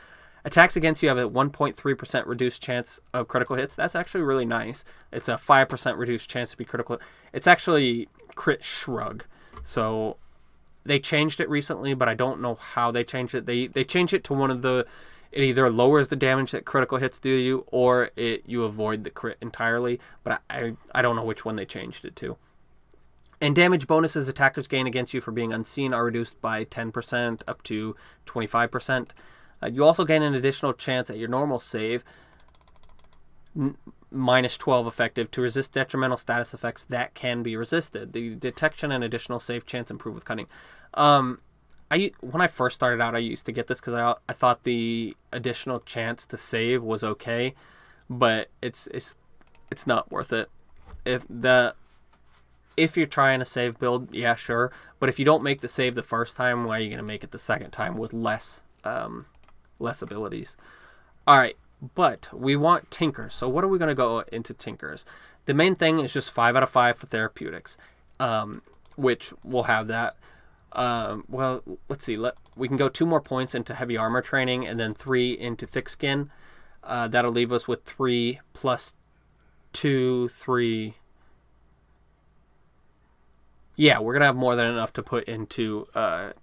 A: Attacks against you have a 1.3% reduced chance of critical hits. That's actually really nice. It's a 5% reduced chance to be critical. It's actually crit shrug. So they changed it recently, but I don't know how they changed it. They changed it to one of the... It either lowers the damage that critical hits do you, or you avoid the crit entirely. But I don't know which one they changed it to. And damage bonuses attackers gain against you for being unseen are reduced by 10% up to 25%. You also gain an additional chance at your normal save, minus 12 effective, to resist detrimental status effects that can be resisted. The detection and additional save chance improve with cunning. When I first started out, I used to get this because I thought the additional chance to save was okay, but it's not worth it. If you're trying a save build, yeah, sure, but if you don't make the save the first time, why are you going to make it the second time with less abilities? Alright, but we want Tinkers. So what are we going to go into Tinkers? The main thing is just 5 out of 5 for therapeutics, which we'll have that. Well, let's see. We can go 2 more points into heavy armor training and then 3 into thick skin. That'll leave us with 3 plus 2, 3... Yeah, we're going to have more than enough to put into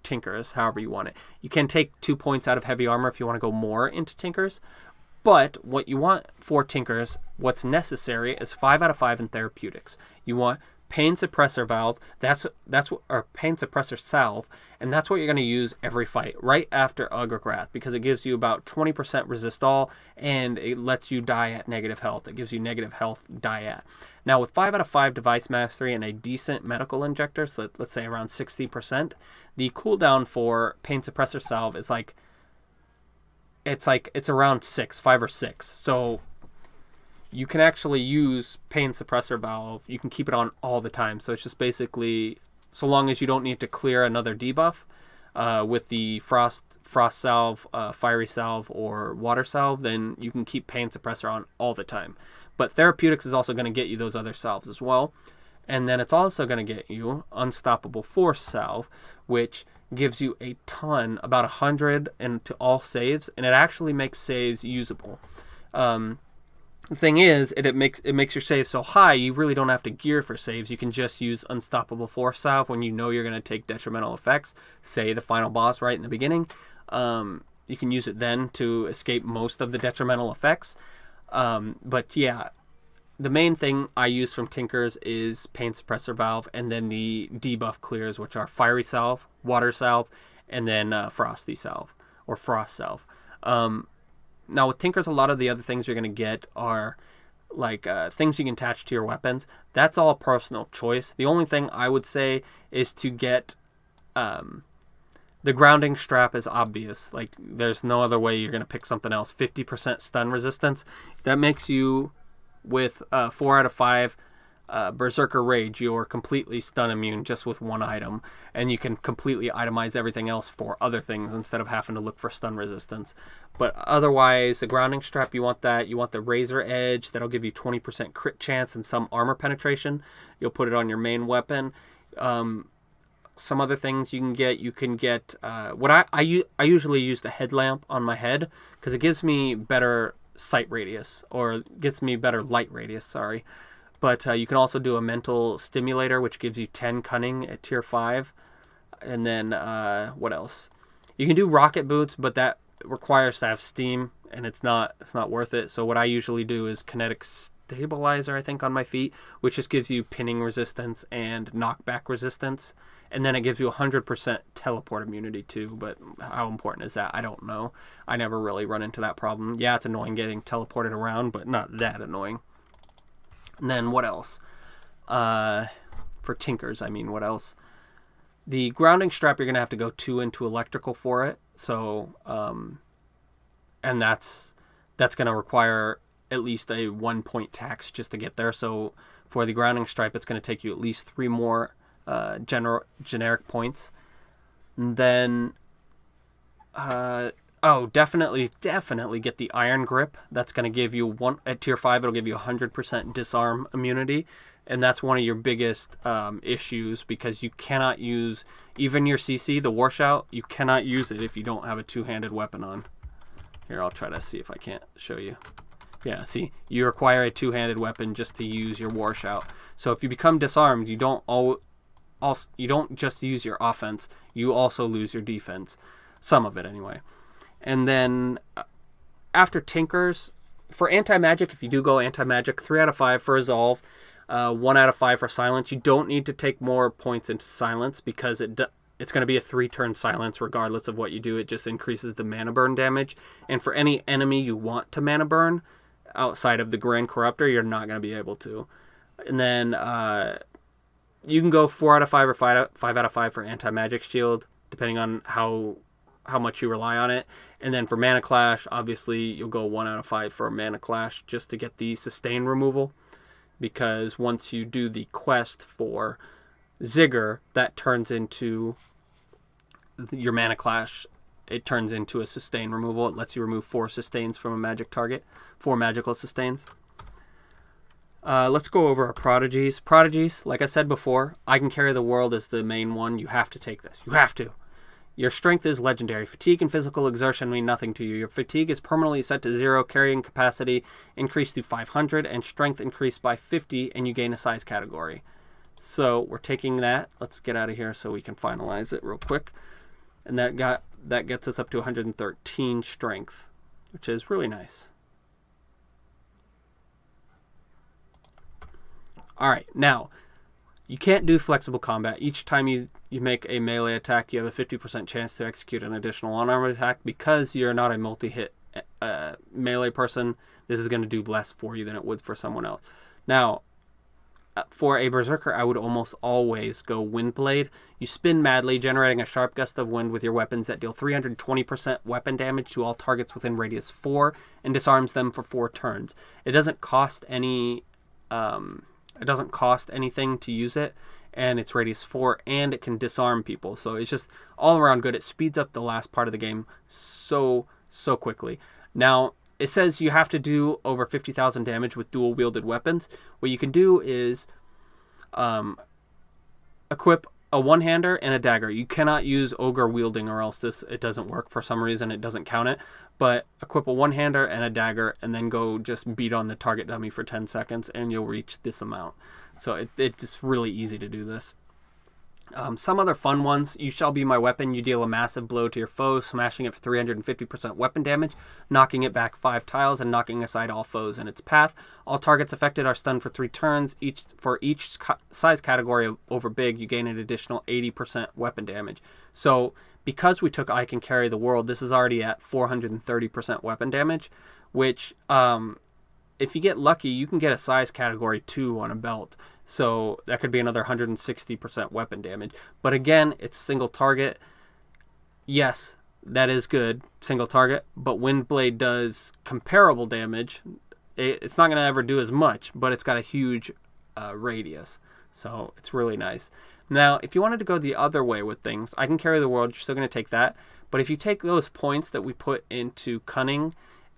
A: Tinkers, however you want it. You can take 2 points out of heavy armor if you want to go more into Tinkers. But what you want for Tinkers, what's necessary, is 5 out of 5 in therapeutics. You want pain suppressor valve, or pain suppressor salve, and that's what you're going to use every fight, right after Ugric Wrath, because it gives you about 20% resist all, and it lets you die at negative health. It gives you negative health die at. Now, with 5 out of 5 device mastery and a decent medical injector, so let's say around 60%, the cooldown for pain suppressor salve is it's around 5 or 6. So you can actually use pain suppressor valve. You can keep it on all the time. So it's just basically, so long as you don't need to clear another debuff with the frost salve, fiery salve, or water salve, then you can keep pain suppressor on all the time. But therapeutics is also going to get you those other salves as well. And then it's also going to get you unstoppable force salve, which gives you a ton, about 100 into all saves, and it actually makes saves usable. The thing is, it makes your saves so high, you really don't have to gear for saves. You can just use Unstoppable Force Salve when you know you're going to take detrimental effects, say the final boss right in the beginning. you can use it then to escape most of the detrimental effects. But yeah, the main thing I use from Tinkers is Pain Suppressor Valve, and then the debuff clears, which are Fiery Salve, Water Salve, and then Frosty Salve, or Frost Salve. Now with Tinkers, a lot of the other things you're going to get are like things you can attach to your weapons. That's all personal choice. The only thing I would say is to get the grounding strap is obvious. Like, there's no other way you're going to pick something else. 50% stun resistance. That makes you, with 4 out of 5 Berserker Rage, you're completely stun immune just with one item. And you can completely itemize everything else for other things instead of having to look for stun resistance. But otherwise, the grounding strap, you want that. You want the Razor Edge. That'll give you 20% crit chance and some armor penetration. You'll put it on your main weapon. Some other things you can get what I usually use the headlamp on my head because it gives me better sight radius, or gets me better light radius, sorry. But you can also do a mental stimulator, which gives you 10 cunning at tier 5. And then what else? You can do rocket boots, but that requires to have steam, and it's not worth it. So what I usually do is kinetic stabilizer, I think, on my feet, which just gives you pinning resistance and knockback resistance. And then it gives you 100% teleport immunity too, but how important is that? I don't know. I never really run into that problem. Yeah, it's annoying getting teleported around, but not that annoying. And then what else? For Tinkers, I mean, what else? The grounding strap, you're going to have to go 2 into electrical for it. So, and that's going to require at least a 1 point tax just to get there. So for the grounding strap, it's going to take you at least 3 more generic points. And then definitely get the Iron Grip. That's going to give you at tier 5, it'll give you 100% disarm immunity, and that's one of your biggest issues, because you cannot use even your CC, the Warshout. You cannot use it if you don't have a two-handed weapon on. Here, I'll try to see if I can't show you. Yeah, see, you require a two-handed weapon just to use your Warshout. So if you become disarmed, you don't just use your offense, you also lose your defense. Some of it, anyway. And then, after Tinkers, for Anti-Magic, if you do go Anti-Magic, 3 out of 5 for Resolve, 1 out of 5 for Silence. You don't need to take more points into Silence, because it's going to be a 3-turn Silence regardless of what you do. It just increases the mana burn damage. And for any enemy you want to mana burn, outside of the Grand Corruptor, you're not going to be able to. And then, you can go 4 out of 5 or 5 out of 5 for Anti-Magic Shield, depending on how much you rely on it. And then for Mana Clash, obviously you'll go 1 out of 5 for Mana Clash just to get the sustain removal, because once you do the quest for Ziggur, that turns into your Mana Clash. It turns into a sustain removal. It lets you remove 4 sustains from a magic target, 4 magical sustains. Let's go over our prodigies. Prodigies, like I said before, I Can Carry the World is the main one. You have to take this. You have to. Your strength is legendary. Fatigue and physical exertion mean nothing to you. Your fatigue is permanently set to 0, carrying capacity increased to 500, and strength increased by 50, and you gain a size category. So we're taking that. Let's get out of here so we can finalize it real quick. And that gets us up to 113 strength, which is really nice. Alright, now, you can't do flexible combat. Each time you make a melee attack, you have a 50% chance to execute an additional unarmed attack. Because you're not a multi-hit melee person, this is going to do less for you than it would for someone else. Now, for a Berserker, I would almost always go Windblade. You spin madly, generating a sharp gust of wind with your weapons that deal 320% weapon damage to all targets within radius 4 and disarms them for 4 turns. It doesn't cost any... It doesn't cost anything to use it, and it's radius 4, and it can disarm people. So it's just all around good. It speeds up the last part of the game so quickly. Now, it says you have to do over 50,000 damage with dual-wielded weapons. What you can do is equip a one-hander and a dagger. You cannot use ogre wielding, or else it doesn't work. For some reason, it doesn't count it. But equip a one-hander and a dagger, and then go just beat on the target dummy for 10 seconds, and you'll reach this amount. So it's really easy to do this. Some other fun ones: you shall be my weapon. You deal a massive blow to your foe, smashing it for 350% weapon damage, knocking it back 5 tiles, and knocking aside all foes in its path. All targets affected are stunned for 3 turns. For each size category of over big, you gain an additional 80% weapon damage. So because we took I Can Carry the World, this is already at 430% weapon damage, which if you get lucky, you can get a size category 2 on a belt. So that could be another 160% weapon damage. But again, it's single target. Yes, that is good, single target. But Windblade does comparable damage. It's not going to ever do as much, but it's got a huge radius. So it's really nice. Now, if you wanted to go the other way with things, I Can Carry the World, you're still going to take that. But if you take those points that we put into Cunning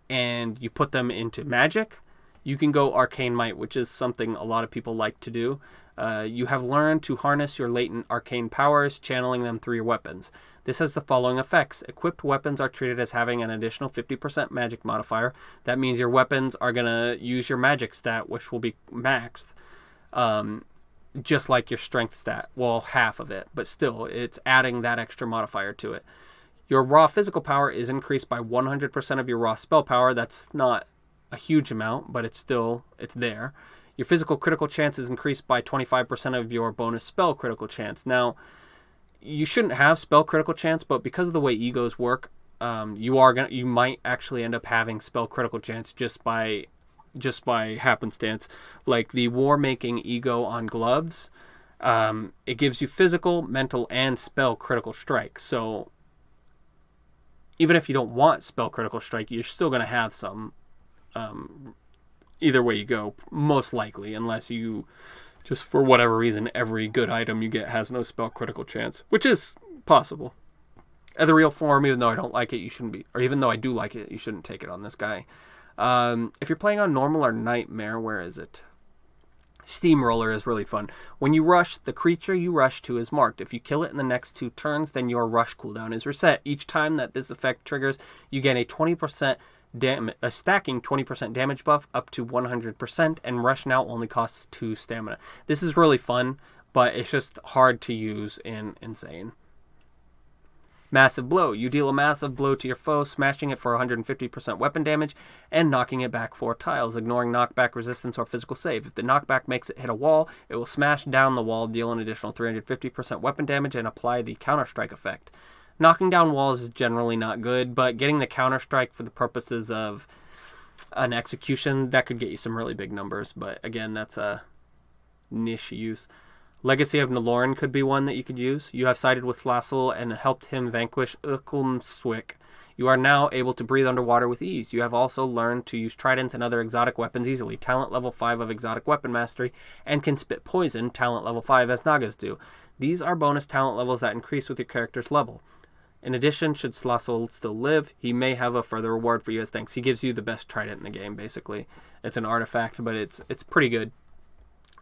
A: and you put them into Magic, you can go Arcane Might, which is something a lot of people like to do. You have learned to harness your latent arcane powers, channeling them through your weapons. This has the following effects. Equipped weapons are treated as having an additional 50% magic modifier. That means your weapons are going to use your magic stat, which will be maxed, just like your strength stat. Well, half of it, but still, it's adding that extra modifier to it. Your raw physical power is increased by 100% of your raw spell power. That's not a huge amount, but it's there. Your physical critical chance is increased by 25% of your bonus spell critical chance. Now, you shouldn't have spell critical chance, but because of the way egos work, you might actually end up having spell critical chance just by happenstance. Like the War Making ego on gloves, it gives you physical, mental, and spell critical strike. So even if you don't want spell critical strike, you're still going to have some. Either way you go, most likely, unless you just for whatever reason every good item you get has no spell critical chance, which is possible. At the real form, even though I don't like it, you shouldn't be, or even though I do like it, you shouldn't take it on this guy. If you're playing on normal or nightmare, where is it? Steamroller is really fun. When you rush, the creature you rush to is marked. If you kill it in the next 2 turns, then your rush cooldown is reset. Each time that this effect triggers, you gain a 20% a stacking 20% damage buff up to 100%, and rush now only costs 2 stamina. This is really fun, but it's just hard to use in Insane. Massive Blow. You deal a massive blow to your foe, smashing it for 150% weapon damage and knocking it back 4 tiles, ignoring knockback resistance or physical save. If the knockback makes it hit a wall, it will smash down the wall, deal an additional 350% weapon damage, and apply the Counter-Strike effect. Knocking down walls is generally not good, but getting the Counter-Strike for the purposes of an execution, that could get you some really big numbers. But again, that's a niche use. Legacy of Naloran could be one that you could use. You have sided with Slassel and helped him vanquish Uklmswick. You are now able to breathe underwater with ease. You have also learned to use tridents and other exotic weapons easily. Talent level 5 of exotic weapon mastery, and can spit poison, talent level 5 as Nagas do. These are bonus talent levels that increase with your character's level. In addition, should Slassel still live, he may have a further reward for you as thanks. He gives you the best trident in the game, basically. It's an artifact, but it's pretty good.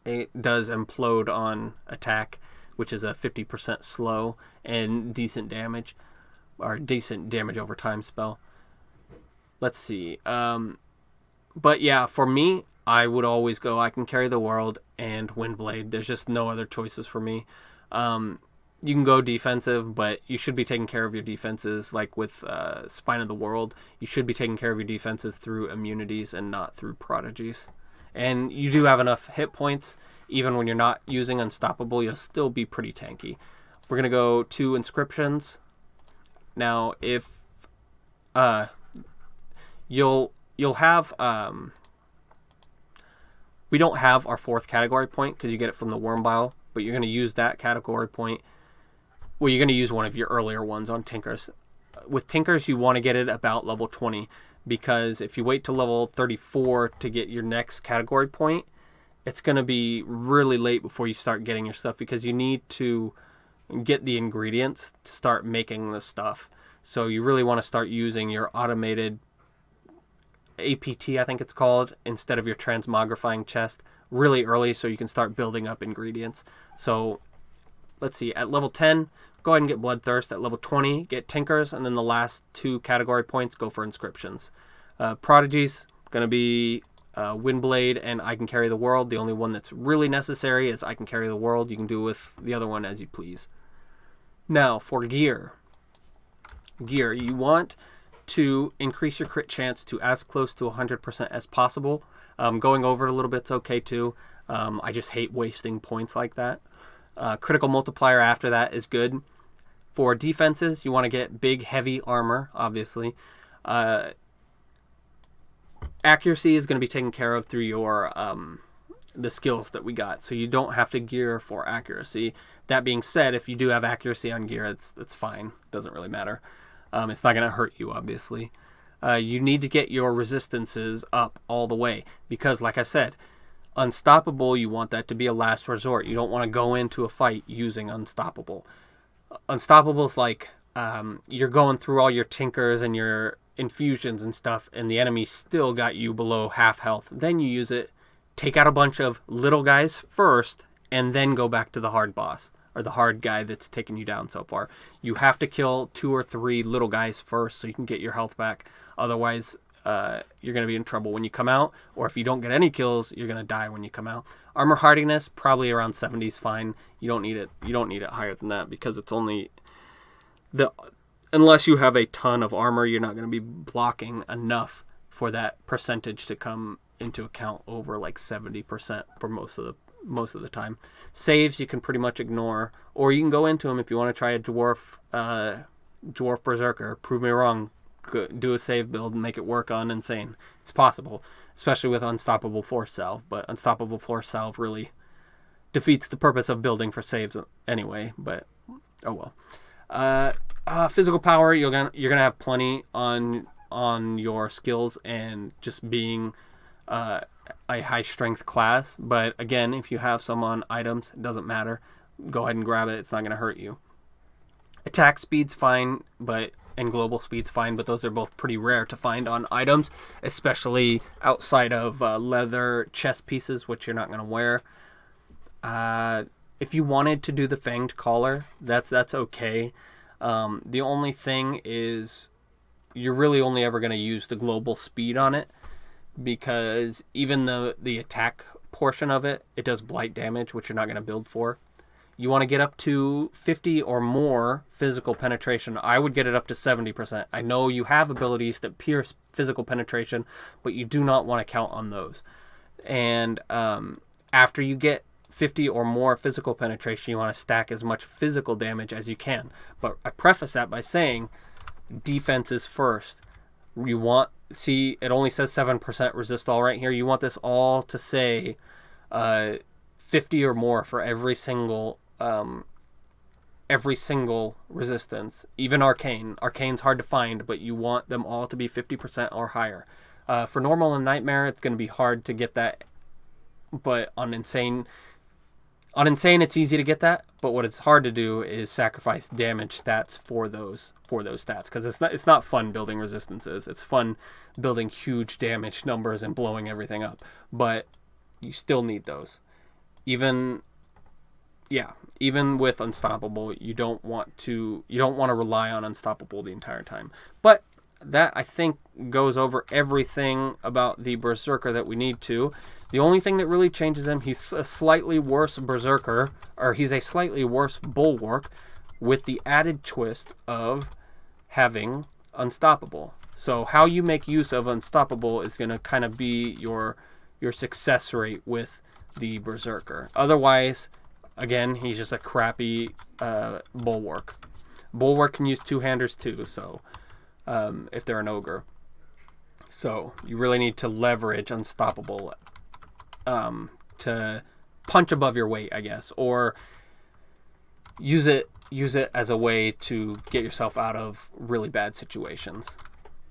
A: It does implode on attack, which is a 50% slow and decent damage, or decent damage over time spell. Let's see. But yeah, for me, I would always go I Can Carry the World and Windblade. There's just no other choices for me. You can go defensive, but you should be taking care of your defenses. Like with Spine of the World, you should be taking care of your defenses through immunities and not through prodigies. And you do have enough hit points. Even when you're not using Unstoppable, you'll still be pretty tanky. We're going to go to Inscriptions. Now, if you'll have... we don't have our 4th category point because you get it from the Worm Bile, but you're going to use that category point. Well, you're going to use one of your earlier ones on Tinkers. With Tinkers, you want to get it about level 20, because if you wait till level 34 to get your next category point, it's going to be really late before you start getting your stuff, because you need to get the ingredients to start making the stuff. So you really want to start using your automated APT, I think it's called, instead of your transmogrifying chest really early, so you can start building up ingredients. So let's see, at level 10, go ahead and get Bloodthirst. At level 20, get Tinkers, and then the last 2 category points go for Inscriptions. Prodigies, going to be Windblade and I Can Carry the World. The only one that's really necessary is I Can Carry the World. You can do with the other one as you please. Now, for gear. Gear, you want to increase your crit chance to as close to 100% as possible. Going over it a little bit's okay too. I just hate wasting points like that. Critical multiplier after that is good. For defenses, you want to get big, heavy armor, obviously. Accuracy is going to be taken care of through your the skills that we got, so you don't have to gear for accuracy. That being said, if you do have accuracy on gear, it's fine. Doesn't really matter. It's not going to hurt you, obviously. You need to get your resistances up all the way because, like I said, unstoppable, you want that to be a last resort. You don't want to go into a fight using unstoppable. Unstoppable is like you're going through all your tinkers and your infusions and stuff, and the enemy still got you below half health. Then you use it, take out a bunch of little guys first, and then go back to the hard boss, or the hard guy that's taken you down so far. You have to kill 2 or 3 little guys first so you can get your health back. Otherwise, you're going to be in trouble when you come out, or if you don't get any kills, you're going to die when you come out. Armor hardiness, probably around 70 is fine. You don't need it higher than that because it's only unless you have a ton of armor, you're not going to be blocking enough for that percentage to come into account over like 70% for most of the time. Saves you can pretty much ignore, or you can go into them if you want to try a dwarf berserker. Prove me wrong. Do a save build and make it work on insane. It's possible, especially with unstoppable force salve, but unstoppable force salve really defeats the purpose of building for saves anyway. But oh well. Physical power, you're gonna have plenty on your skills and just being a high strength class. But again, if you have some on items, it doesn't matter. Go ahead and grab it. It's not gonna hurt you. Attack speed's fine, and global speed's fine, but those are both pretty rare to find on items, especially outside of leather chest pieces, which you're not gonna wear. If you wanted to do the Fanged Collar, that's okay. The only thing is you're really only ever going to use the global speed on it, because even the attack portion of it does blight damage, which you're not going to build for. You want to get up to 50 or more physical penetration. I would get it up to 70%. I know you have abilities that pierce physical penetration, but you do not want to count on those. And after you get 50 or more physical penetration, you want to stack as much physical damage as you can. But I preface that by saying defense is first. You want, see, it only says 7% resist all right here. You want this all to say 50 or more for every single resistance. Even arcane. Arcane's hard to find, but you want them all to be 50% or higher. For normal and nightmare, it's going to be hard to get that, but on insane, it's easy to get that, but what it's hard to do is sacrifice damage stats for those stats, because it's not fun building resistances. It's fun building huge damage numbers and blowing everything up, but you still need those. Even with unstoppable, you don't want to rely on unstoppable the entire time. But that, I think, goes over everything about the Berserker that we need to. The only thing that really changes him, he's a slightly worse Berserker, or he's a slightly worse Bulwark, with the added twist of having Unstoppable. So how you make use of Unstoppable is going to kind of be your success rate with the Berserker. Otherwise, again, he's just a crappy Bulwark. Bulwark can use two-handers too, so if they're an ogre. So you really need to leverage Unstoppable to punch above your weight, I guess, or use it as a way to get yourself out of really bad situations.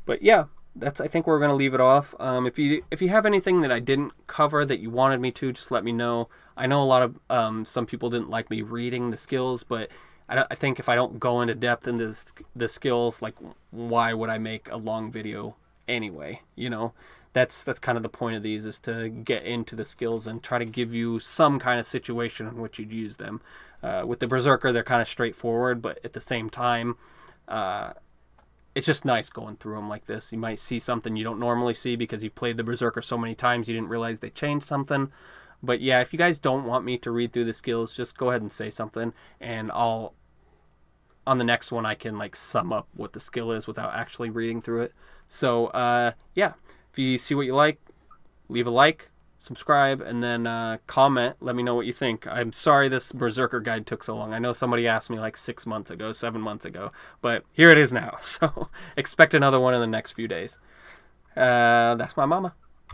A: But yeah, I think we're going to leave it off. If you have anything that I didn't cover that you wanted me to, just let me know. I know a lot of some people didn't like me reading the skills, but I think if I don't go into depth into the skills, like, why would I make a long video anyway? You know, that's kind of the point of these, is to get into the skills and try to give you some kind of situation in which you'd use them. With the Berserker, they're kind of straightforward, but at the same time, it's just nice going through them like this. You might see something you don't normally see because you've played the Berserker so many times you didn't realize they changed something. But yeah, if you guys don't want me to read through the skills, just go ahead and say something, and I'll, on the next one, I can like sum up what the skill is without actually reading through it. So yeah, if you see what you like, leave a like, subscribe, and then comment. Let me know what you think. I'm sorry this Berserker guide took so long. I know somebody asked me like 6 months ago, 7 months ago, but here it is now. So expect another one in the next few days. That's my mama.